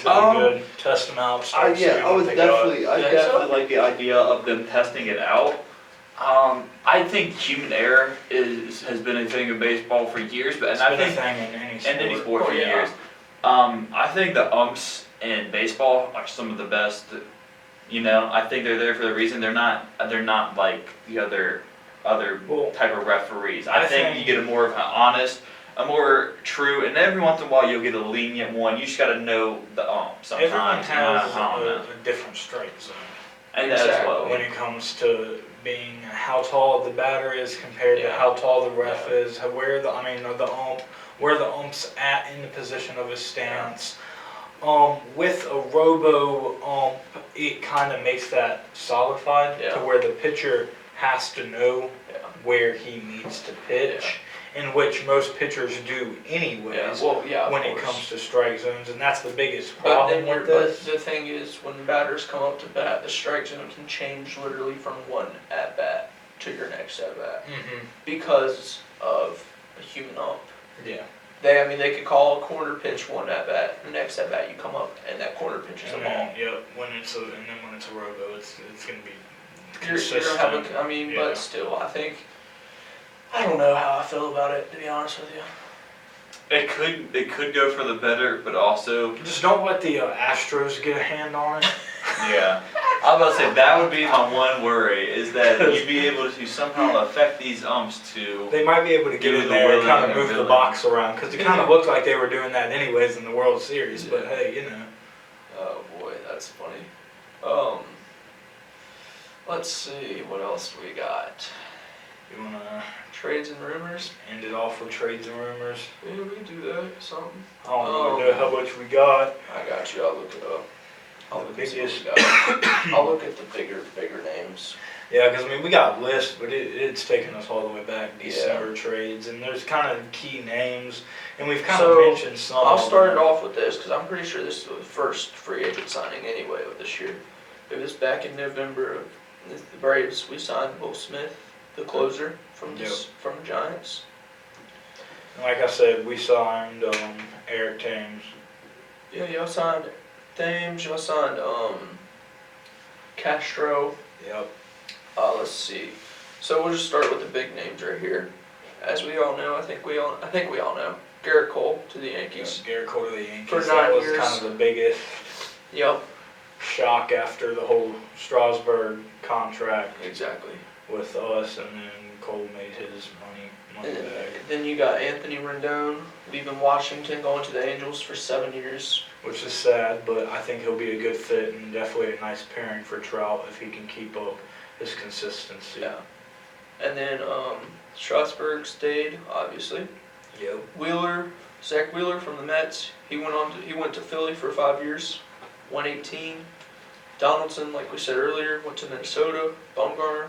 Speaker 1: Good. Test them out. Start seeing
Speaker 2: I
Speaker 1: what
Speaker 2: would
Speaker 1: they got.
Speaker 2: definitely like the idea of them testing it out. I think human error has been a thing in baseball for years, but
Speaker 1: It's
Speaker 2: I
Speaker 1: been
Speaker 2: think
Speaker 1: a thing in any sport.
Speaker 2: for years. I think the umps in baseball are some of the best. You know, I think they're there for the reason they're not like the other type of referees. I think you get a more of an honest, a more true, and every once in a while you'll get a lenient one. You just got to know the ump sometimes.
Speaker 1: Everyone has
Speaker 2: I don't know.
Speaker 1: a different strike zone.
Speaker 2: And that's
Speaker 3: Exactly.
Speaker 1: When it comes to being how tall the batter is compared to how tall the ref is, where the ump's at in the position of his stance. With a robo ump, it kind of makes that solidified to where the pitcher has to know where he needs to pitch, in which most pitchers do anyways. When it comes to strike zones, and that's the biggest problem with this.
Speaker 3: But the thing is, when batters come up to bat, the strike zone can change literally from one at bat to your next at bat because of a human ump.
Speaker 1: Yeah.
Speaker 3: They could call a corner pitch one at bat. The next at bat, you come up and that corner pitch is a ball.
Speaker 1: When it's a robo, it's gonna be
Speaker 3: You're
Speaker 1: consistent.
Speaker 3: gonna have but still, I don't know how I feel about it, to be honest with you.
Speaker 2: It could go for the better, but also
Speaker 1: Just don't let the Astros get a hand on it.
Speaker 2: yeah. I was about to say that would be my one worry is that you'd be able to somehow affect these umps to.
Speaker 1: They might be able to get
Speaker 2: Do
Speaker 1: in
Speaker 2: the
Speaker 1: there and
Speaker 2: willing
Speaker 1: kind
Speaker 2: and
Speaker 1: of move the
Speaker 2: ability.
Speaker 1: box around, because it kind of looked like they were doing that anyways in the World Series. But hey, you know.
Speaker 3: Oh boy, that's funny. Let's see, what else we got?
Speaker 1: You wanna
Speaker 3: Trades and rumors?
Speaker 1: end it off with trades and rumors?
Speaker 3: Yeah, we can do that, something.
Speaker 1: I don't really know how much we got.
Speaker 3: I got you, I'll look it up. I'll
Speaker 1: The
Speaker 3: look at
Speaker 1: biggest-
Speaker 3: what we got. I'll look at the bigger names.
Speaker 1: Yeah, because we got lists, but it's taken us all the way back December trades, and there's kind of key names, and we've kind of mentioned some.
Speaker 3: I'll
Speaker 1: of
Speaker 3: start it
Speaker 1: them.
Speaker 3: off with this, because I'm pretty sure this is the first free agent signing anyway of this year. It was back in November of the Braves, we signed Will Smith, the closer from the Giants.
Speaker 1: And like I said, we signed Eric Thames.
Speaker 3: Yeah, y'all signed Thames, y'all signed Castro.
Speaker 1: Yep.
Speaker 3: Let's see. So we'll just start with the big names right here. As we all know, I think we all know. Garrett Cole to the Yankees.
Speaker 1: Garrett Cole to the Yankees.
Speaker 3: For 9
Speaker 1: that was
Speaker 3: years.
Speaker 1: kind of the biggest
Speaker 3: Yep,
Speaker 1: shock after the whole Strasburg contract
Speaker 3: exactly.
Speaker 1: with us, and then Cole made his money
Speaker 3: And
Speaker 1: back,
Speaker 3: then you got Anthony Rendon leaving Washington, going to the Angels for 7 years.
Speaker 1: which is sad, but I think he'll be a good fit and definitely a nice pairing for Trout if he can keep up his consistency.
Speaker 3: Yeah. And then Strasburg stayed, obviously.
Speaker 1: Yep.
Speaker 3: Zach Wheeler from the Mets. He went to Philly for 5 years, 118. Donaldson, like we said earlier, went to Minnesota. Bumgarner,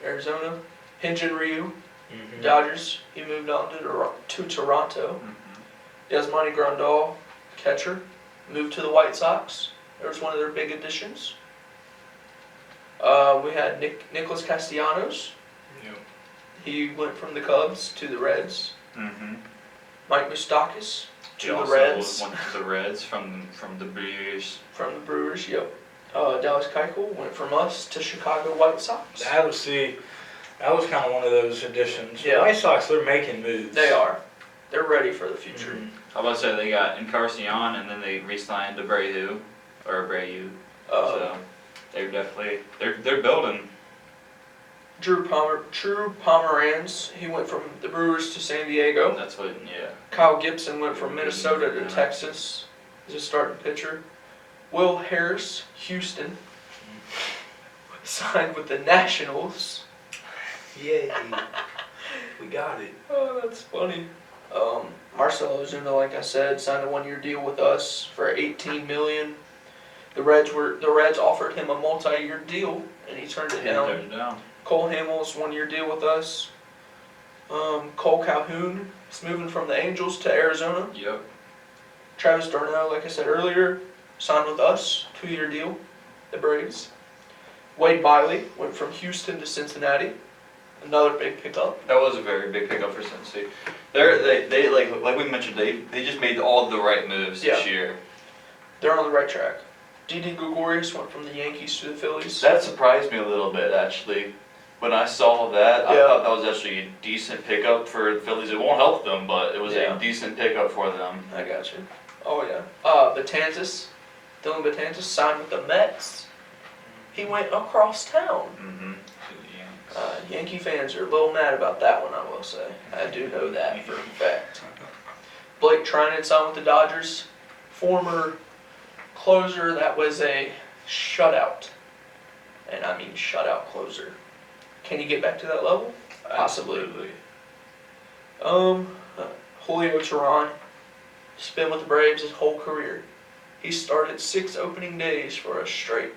Speaker 3: Arizona. Hyun-Jin Ryu,
Speaker 1: Mhm.
Speaker 3: Dodgers. He moved on to Toronto. Yasmani Grandal, catcher, moved to the White Sox. That was one of their big additions. We had Nicholas Castellanos.
Speaker 1: Yep.
Speaker 3: He went from the Cubs to the Reds.
Speaker 2: Mm-hmm.
Speaker 3: Mike Moustakis
Speaker 2: He
Speaker 3: to the
Speaker 2: also
Speaker 3: Reds.
Speaker 2: went to the Reds from the Brewers.
Speaker 3: From the Brewers, yep. Dallas Keuchel went from us to Chicago White Sox.
Speaker 1: That was kind of one of those additions.
Speaker 3: Yeah.
Speaker 1: The White Sox, they're making moves.
Speaker 3: They are. They're ready for the future.
Speaker 1: Mhm.
Speaker 2: I was about to say they got Encarnacion and then they re-signed Abreu. So they're definitely they're building.
Speaker 3: Drew Pomeranz, he went from the Brewers to San Diego.
Speaker 2: That's what
Speaker 3: Kyle Gibson went from Minnesota to
Speaker 2: Yeah.
Speaker 3: Texas as a starting pitcher. Will Harris, Houston, signed with the Nationals.
Speaker 1: Yay. We got it.
Speaker 3: Oh, that's funny. Marcell Ozuna, like I said, signed a one-year deal with us for $18 million. The Reds offered him a multi-year deal, and he turned it down. Cole Hamels, one-year deal with us. Cole Calhoun is moving from the Angels to Arizona.
Speaker 2: Yep.
Speaker 3: Travis Darnell, like I said earlier, signed with us, 2-year deal, the Braves. Wade Miley went from Houston to Cincinnati, another big pickup.
Speaker 2: That was a very big pickup for Cincy. They like we mentioned, they just made all the right moves this year.
Speaker 3: They're on the right track. Didi Gregorius went from the Yankees to the Phillies.
Speaker 2: That surprised me a little bit actually. When I saw that, I thought that was actually a decent pickup for the Phillies. It won't help them, but it was a decent pickup for them.
Speaker 3: I got you. Oh yeah. Dylan Betances signed with the Mets. He went across town.
Speaker 2: Mm-hmm.
Speaker 3: Yankee fans are a little mad about that one, I will say. I do know that for a fact. Blake Trinan signed with the Dodgers. Former closer that was a shutout. And I mean shutout closer. Can he get back to that level? Possibly.
Speaker 2: Absolutely.
Speaker 3: Julio Teheran. He's been with the Braves his whole career. He started 6 opening days for us straight.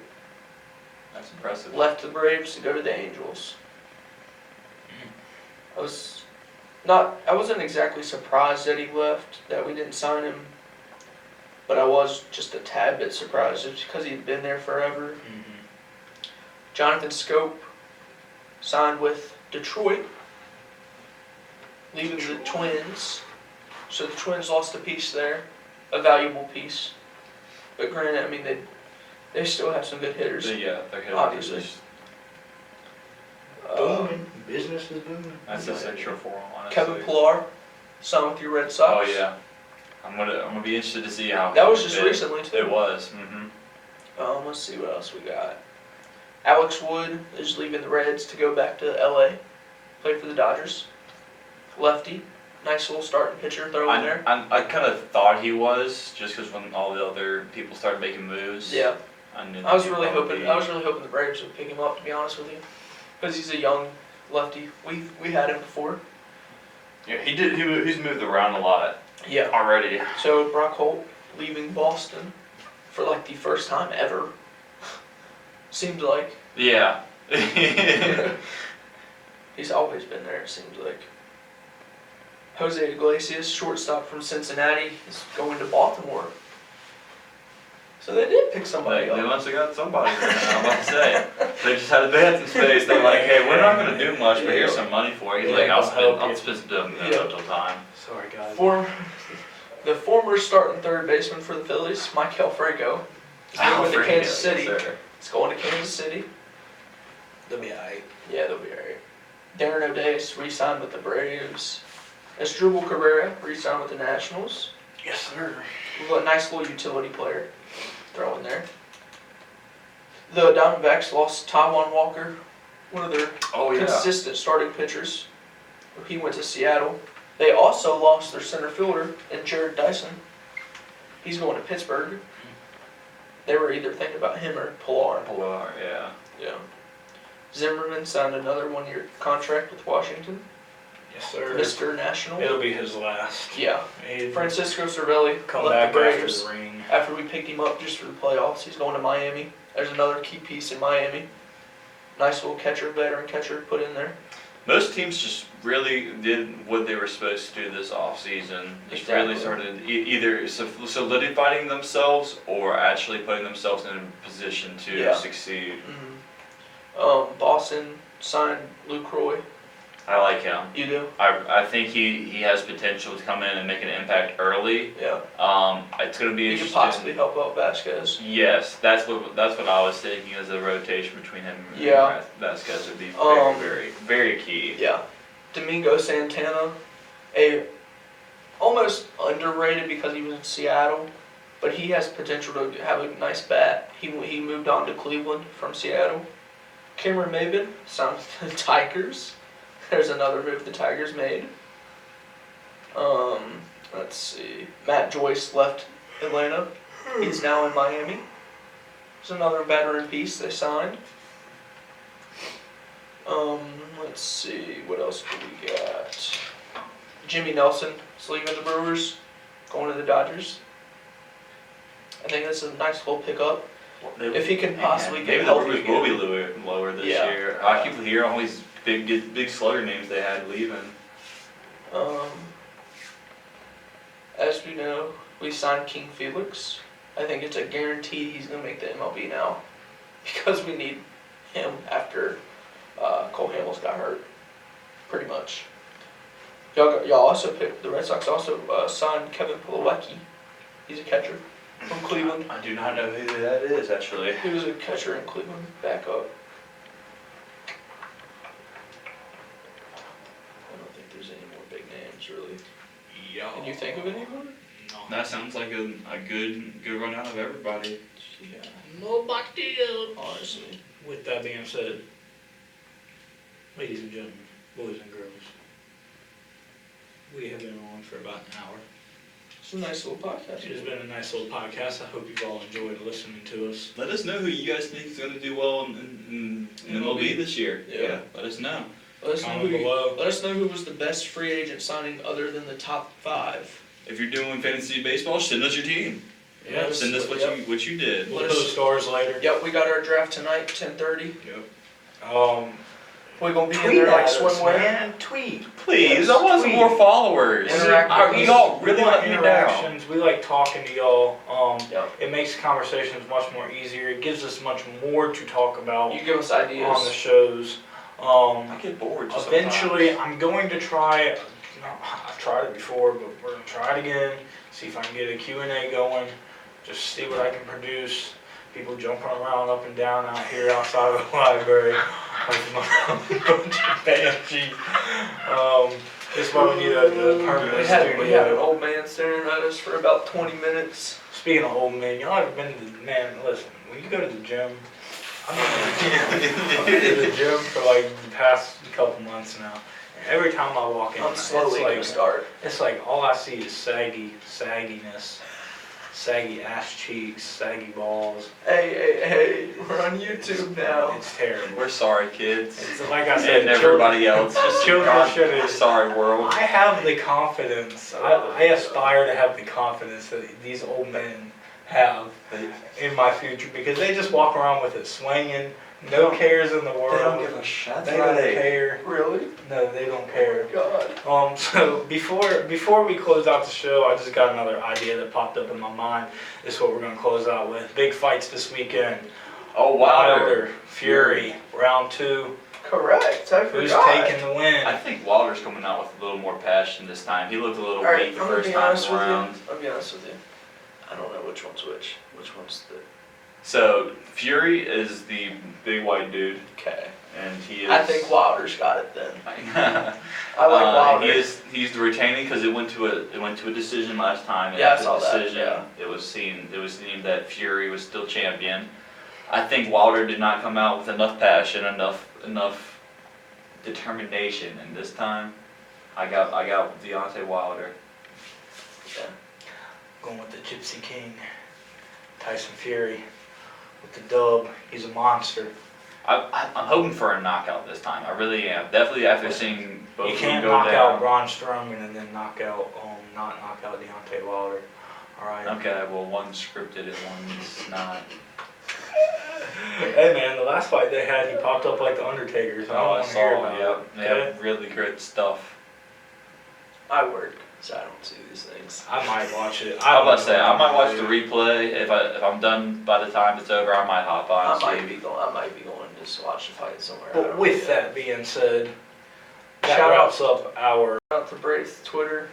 Speaker 2: That's impressive.
Speaker 3: Left the Braves to go to the Angels. I wasn't exactly surprised that he left, that we didn't sign him, but I was just a tad bit surprised just because he'd been there forever.
Speaker 1: Mm-hmm.
Speaker 3: Jonathan Scope signed with Detroit, leaving the Twins. So the Twins lost a piece there, a valuable piece. But granted, I mean, they still have some good hitters.
Speaker 2: Their hitters.
Speaker 3: Obviously.
Speaker 1: Booming. Business is booming.
Speaker 2: That's essential for them, honestly.
Speaker 3: Kevin Pillar signed with your Red Sox.
Speaker 2: Oh yeah. I'm gonna be interested to see how.
Speaker 3: That was just recently too.
Speaker 2: It was. Mm-hmm.
Speaker 3: Let's see what else we got. Alex Wood is leaving the Reds to go back to LA, play for the Dodgers. Lefty, nice little starting pitcher throw in there.
Speaker 2: I kind of thought he was just because when all the other people started making moves.
Speaker 3: Yeah.
Speaker 2: I
Speaker 3: was really hoping the Braves would pick him up, to be honest with you, because he's a young lefty. We had him before.
Speaker 2: Yeah, he did. He's moved around a lot.
Speaker 3: Yeah.
Speaker 2: Already.
Speaker 3: So Brock Holt leaving Boston for like the first time ever. Seems like.
Speaker 2: Yeah.
Speaker 3: He's always been there, it seems like. Jose Iglesias, shortstop from Cincinnati, is going to Baltimore. So they did pick somebody
Speaker 2: They
Speaker 3: up.
Speaker 2: must have got somebody. I'm about to say. They just had a bed in space. They're like, hey, we're not going to do much, but here's some money for it. He's like, I'll spend some total time.
Speaker 1: Sorry, guys.
Speaker 3: The former starting third baseman for the Phillies, Mike Franco, is going to Kansas City.
Speaker 2: Yes, sir.
Speaker 3: It's going to Kansas City.
Speaker 1: They'll be alright.
Speaker 3: Yeah, they'll be alright. Darren O'Dace re-signed with the Braves. Asdrubal Cabrera re-signed with the Nationals.
Speaker 1: Yes, sir.
Speaker 3: We've got a nice little utility player throw in there. The Diamondbacks lost Taijuan Walker, one of their consistent starting pitchers. He went to Seattle. They also lost their center fielder in Jared Dyson. He's going to Pittsburgh. They were either thinking about him or Pillar.
Speaker 2: Yeah.
Speaker 3: Yeah. Zimmerman signed another one-year contract with Washington.
Speaker 1: Yes, sir.
Speaker 3: Mr. National.
Speaker 1: It'll be his last.
Speaker 3: Yeah.
Speaker 1: He'd
Speaker 3: Francisco Cervelli
Speaker 1: come
Speaker 3: left
Speaker 1: back
Speaker 3: the
Speaker 1: after
Speaker 3: Braves
Speaker 1: the ring.
Speaker 3: after we picked him up just for the playoffs. He's going to Miami. There's another key piece in Miami. Nice little catcher, veteran catcher put in there.
Speaker 2: Most teams just really did what they were supposed to do this offseason. Just really
Speaker 3: Exactly.
Speaker 2: started either solidifying themselves or actually putting themselves in a position to
Speaker 3: Yeah.
Speaker 2: succeed.
Speaker 3: Boston signed Luke Roy.
Speaker 2: I like him.
Speaker 3: You do?
Speaker 2: I think he has potential to come in and make an impact early.
Speaker 3: Yeah.
Speaker 2: It's going to be
Speaker 3: He could
Speaker 2: interesting.
Speaker 3: possibly help out Vasquez.
Speaker 2: Yes, that's what I was thinking as a rotation between him and
Speaker 3: Yeah.
Speaker 2: Vasquez would be
Speaker 3: Um,
Speaker 2: very, very key.
Speaker 3: Yeah. Domingo Santana, almost underrated because he was in Seattle, but he has potential to have a nice bat. He moved on to Cleveland from Seattle. Cameron Maybin signed with the Tigers. There's another move the Tigers made. Let's see. Matt Joyce left Atlanta. He's now in Miami. There's another veteran piece they signed. Let's see. What else do we got? Jimmy Nelson is leaving the Brewers, going to the Dodgers. I think that's a nice little pickup. If he can possibly get
Speaker 2: maybe the
Speaker 3: healthy
Speaker 2: Brewers will be
Speaker 3: again.
Speaker 2: lower this
Speaker 3: Yeah.
Speaker 2: year. I keep hearing all these big slugger names they had leaving.
Speaker 3: As we know, we signed King Felix. I think it's a guarantee he's going to make the MLB now because we need him after Cole Hamels got hurt, pretty much. Y'all also picked, the Red Sox also signed Kevin Plawecki. He's a catcher from Cleveland.
Speaker 2: I do not know who that is actually.
Speaker 3: He was a catcher in Cleveland, backup. I don't think there's any more big names, really.
Speaker 1: Yeah.
Speaker 3: Can you think of anyone?
Speaker 1: No.
Speaker 2: That sounds like a good rundown of everybody.
Speaker 3: Yeah,
Speaker 1: Nobody else.
Speaker 3: honestly.
Speaker 1: With that being said, ladies and gentlemen, boys and girls, we have been on for about an hour.
Speaker 3: It's a nice little podcast.
Speaker 1: It has been a nice little podcast. I hope you've all enjoyed listening to us.
Speaker 2: Let us know who you guys think is going to do well in MLB this year.
Speaker 3: Yeah.
Speaker 2: Let us know.
Speaker 3: Let us know
Speaker 1: Comment below.
Speaker 3: let us know who was the best free agent signing other than the top 5.
Speaker 2: If you're doing fantasy baseball, send us your team.
Speaker 1: Yeah,
Speaker 2: Send us what you did.
Speaker 1: we'll post stars later.
Speaker 3: Yep, we got our draft tonight, 10:30.
Speaker 1: Yep.
Speaker 3: We're gonna be in there like swimwear.
Speaker 2: man. Tweet. Please,
Speaker 3: Yes,
Speaker 2: I want some
Speaker 3: tweet.
Speaker 2: more followers.
Speaker 3: Interact with us.
Speaker 2: Y'all
Speaker 1: We
Speaker 2: really
Speaker 1: want
Speaker 2: let me down.
Speaker 1: interactions. We like talking to y'all.
Speaker 3: Yep.
Speaker 1: It makes conversations much more easier. It gives us much more to talk about
Speaker 3: You give us
Speaker 1: on the
Speaker 3: ideas.
Speaker 1: shows.
Speaker 2: I get bored. just
Speaker 1: Eventually, I'm going to try. I've tried it before, but we're gonna try it again. See if I can get a Q&A going. Just see what I can produce. People jumping around up and down out here outside of the library like a bunch of banshees. This is why we need a permanent
Speaker 3: We had an
Speaker 1: studio.
Speaker 3: old man staring at us for about 20 minutes.
Speaker 1: Speaking of old men, y'all ever been to the man? Listen, when you go to the gym, I've been to the gym for like the past couple months now. And every time I walk in,
Speaker 3: I'm slowly gonna start.
Speaker 1: it's like all I see is sagginess, saggy ass cheeks, saggy balls.
Speaker 3: Hey, we're on YouTube now.
Speaker 1: It's terrible.
Speaker 2: We're sorry, kids.
Speaker 1: It's like I said,
Speaker 2: And everybody else. Just
Speaker 1: children should-
Speaker 2: we're sorry, world.
Speaker 1: I have the confidence. I aspire to have the confidence that these old men have in my future because they just walk around with it swinging, no cares in the world.
Speaker 2: They don't give a shit.
Speaker 1: They don't care.
Speaker 3: Really?
Speaker 1: No, they don't care.
Speaker 3: God.
Speaker 1: So before we close out the show, I just got another idea that popped up in my mind. This is what we're gonna close out with. Big fights this weekend.
Speaker 2: Oh,
Speaker 1: Wilder, Fury, round 2.
Speaker 3: Correct. I
Speaker 1: Who's
Speaker 3: forgot.
Speaker 1: taking the win?
Speaker 2: I think Wilder's coming out with a little more passion this time. He looked a little
Speaker 3: Alright,
Speaker 2: weak the
Speaker 3: I'm gonna
Speaker 2: first
Speaker 3: be
Speaker 2: time
Speaker 3: honest with
Speaker 2: around.
Speaker 3: you. I'll be honest with you. I don't know which one's which. Which one's the...
Speaker 2: So Fury is the big white dude,
Speaker 3: Okay.
Speaker 2: and he is.
Speaker 3: I think Wilder's got it then. I like Wilder.
Speaker 2: He's retaining because it went to a decision last time. And
Speaker 3: Yeah, I
Speaker 2: after
Speaker 3: saw
Speaker 2: the
Speaker 3: that,
Speaker 2: decision,
Speaker 3: yeah.
Speaker 2: It was seen that Fury was still champion. I think Wilder did not come out with enough passion, enough determination, and this time, I got Deontay Wilder.
Speaker 3: Yeah.
Speaker 1: Going with the Gypsy King, Tyson Fury, with the dub. He's a monster.
Speaker 2: I'm hoping for a knockout this time. I really am. Definitely after seeing both
Speaker 1: You
Speaker 2: of them
Speaker 1: can't
Speaker 2: go
Speaker 1: knock
Speaker 2: down.
Speaker 1: out Braun Strowman and then not knock out Deontay Wilder. All right.
Speaker 2: Okay, well, one's scripted and one's not.
Speaker 1: Hey man, the last fight they had, he popped up like the Undertaker. So I don't
Speaker 2: Oh, I
Speaker 1: want to hear
Speaker 2: saw.
Speaker 1: about
Speaker 2: Yep.
Speaker 1: it.
Speaker 2: Yep.
Speaker 1: Okay?
Speaker 2: Really good stuff.
Speaker 3: I work, so I don't see these things.
Speaker 1: I might watch it.
Speaker 2: I was about to say I might watch the
Speaker 1: read.
Speaker 2: replay if I'm done by the time it's over. I might hop on.
Speaker 3: I might
Speaker 2: see.
Speaker 3: be going to just watch the fight somewhere. I
Speaker 1: But
Speaker 3: don't
Speaker 1: with
Speaker 3: know.
Speaker 1: that being said, that
Speaker 3: Shout
Speaker 1: wraps up our
Speaker 3: Shout out to Braves Twitter.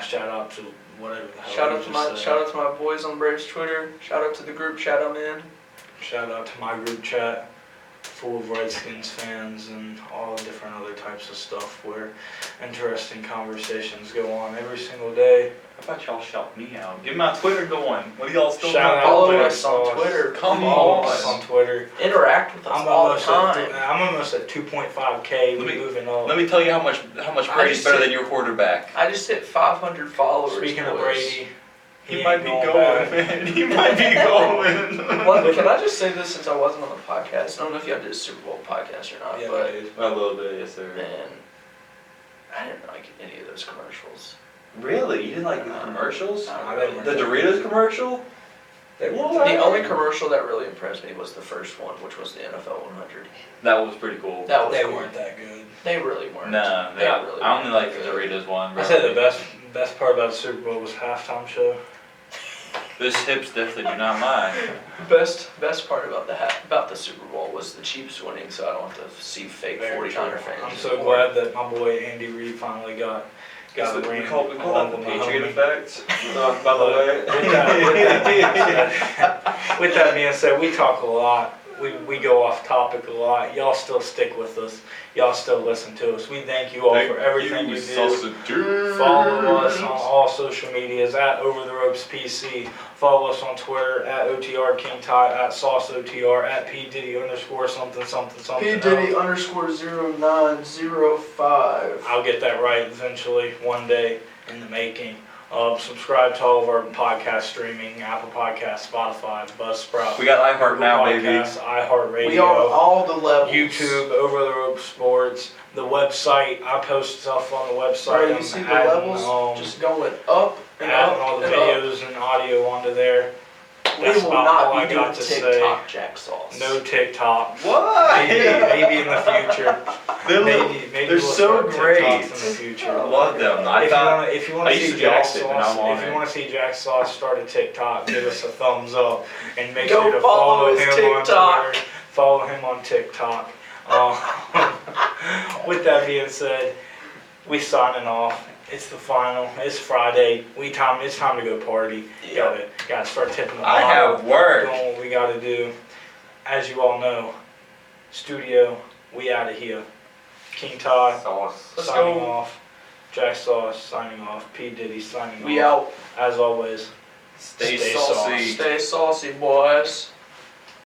Speaker 1: shout out to whatever the hell
Speaker 3: Shout
Speaker 1: you
Speaker 3: out to
Speaker 1: just said.
Speaker 3: shout out to my boys on Braves Twitter. Shout out to the group Shout Out Man.
Speaker 1: Shout out to my group chat, full of Redskins fans and all different other types of stuff where interesting conversations go on every single day.
Speaker 2: How about y'all shout me out? Get my Twitter going. What do y'all still
Speaker 1: Shout
Speaker 2: doing?
Speaker 1: out
Speaker 3: Follow
Speaker 1: to
Speaker 3: us on
Speaker 1: Sauce.
Speaker 3: Twitter.
Speaker 2: Come
Speaker 1: Follow
Speaker 2: on.
Speaker 1: us on Twitter.
Speaker 3: Interact with us
Speaker 1: I'm
Speaker 3: all the
Speaker 1: almost
Speaker 3: time.
Speaker 1: I'm almost at 2.5K.
Speaker 2: Let
Speaker 1: We're
Speaker 2: me-
Speaker 1: moving up.
Speaker 2: Let me tell you how much Brady's
Speaker 3: just
Speaker 2: better
Speaker 3: said-
Speaker 2: than your quarterback.
Speaker 3: I just hit 500 followers.
Speaker 1: Speaking of
Speaker 3: boys.
Speaker 1: Brady,
Speaker 2: He
Speaker 1: ain't
Speaker 2: might be going,
Speaker 1: back.
Speaker 2: man. He might be going.
Speaker 3: Well, can I just say this since I wasn't on the podcast? I don't know if y'all did a Super Bowl podcast or not,
Speaker 1: Yeah,
Speaker 3: but
Speaker 1: dude.
Speaker 2: A little bit, yes, sir.
Speaker 3: man, I didn't like any of those commercials.
Speaker 2: Really? You didn't like the commercials?
Speaker 3: Not
Speaker 1: Nah,
Speaker 3: really.
Speaker 1: they
Speaker 2: The Doritos commercial?
Speaker 1: They
Speaker 2: What?
Speaker 1: were
Speaker 3: The only commercial that really impressed me was the first one, which was the NFL 100.
Speaker 2: That was pretty cool.
Speaker 3: That was
Speaker 1: they
Speaker 3: cool.
Speaker 1: weren't that good.
Speaker 3: They really weren't.
Speaker 2: No,
Speaker 3: They
Speaker 2: I
Speaker 3: really
Speaker 2: only
Speaker 3: weren't
Speaker 2: like the
Speaker 3: good.
Speaker 2: Doritos one.
Speaker 1: I said the best part about the Super Bowl was halftime show.
Speaker 2: This hips definitely do not mind.
Speaker 3: Best part about the Super Bowl was the Chiefs winning, so I don't have to see fake
Speaker 1: Very
Speaker 3: 49er
Speaker 1: true.
Speaker 3: fans.
Speaker 1: I'm so
Speaker 3: anymore.
Speaker 1: glad that my boy Andy Reid finally got a
Speaker 2: We
Speaker 1: ring.
Speaker 2: call that the
Speaker 1: along with my
Speaker 2: Patriot
Speaker 1: homie.
Speaker 2: effect, by the way.
Speaker 1: With that being said, we talk a lot. We go off topic a lot. Y'all still stick with us. Y'all still listen to us. We thank you all for everything you do. Follow us on all social medias at Over the Ropes PC. Follow us on Twitter at OTR KingTy, at Sauce OTR, at P Diddy _ something something.
Speaker 3: P Diddy _0905.
Speaker 1: I'll get that right eventually, one day in the making. Subscribe to all of our podcast streaming, Apple Podcasts, Spotify, Buzzsprout.
Speaker 2: We got iHeart now, baby.
Speaker 1: Podcasts, iHeartRadio.
Speaker 3: We are all the levels.
Speaker 1: YouTube, Over the Rope Sports, the website. I post stuff on the website.
Speaker 3: Sorry, you
Speaker 1: I'm
Speaker 3: see the
Speaker 1: adding,
Speaker 3: levels just going up and
Speaker 1: adding
Speaker 3: up
Speaker 1: all the
Speaker 3: and up.
Speaker 1: videos and audio onto there.
Speaker 3: We
Speaker 1: That's
Speaker 3: will
Speaker 1: about all I
Speaker 3: not be doing
Speaker 1: got to say.
Speaker 3: TikTok Jack Sauce.
Speaker 1: No TikTok.
Speaker 2: What?
Speaker 1: Maybe in the future. Maybe
Speaker 2: they're
Speaker 1: we'll
Speaker 2: so
Speaker 1: start
Speaker 2: great.
Speaker 1: TikToks in the future.
Speaker 2: I love them. I
Speaker 1: If you want
Speaker 2: I
Speaker 1: to
Speaker 2: used
Speaker 1: see
Speaker 2: to
Speaker 1: Jack
Speaker 2: dox it, but
Speaker 1: Sauce,
Speaker 2: I'm on
Speaker 1: if you
Speaker 2: it.
Speaker 1: want to see Jack Sauce start a TikTok, give us a thumbs up and make
Speaker 3: Go
Speaker 1: sure to
Speaker 3: follow
Speaker 1: follow
Speaker 3: his
Speaker 1: him
Speaker 3: TikTok.
Speaker 1: on Twitter. Follow him on TikTok. With that being said, we signing off. It's the final. It's Friday. It's time to go party.
Speaker 3: Yep.
Speaker 1: Gotta start tipping the
Speaker 2: I
Speaker 1: bottle,
Speaker 2: have work.
Speaker 1: doing what we gotta do. As you all know, studio, we out of here. KingTy
Speaker 2: Sauce.
Speaker 3: Let's
Speaker 1: signing
Speaker 3: go.
Speaker 1: off. Jack Sauce signing off. P Diddy signing
Speaker 3: We
Speaker 1: off.
Speaker 3: out.
Speaker 1: As always,
Speaker 2: Stay
Speaker 1: Stay
Speaker 2: saucy.
Speaker 3: Stay saucy, boys.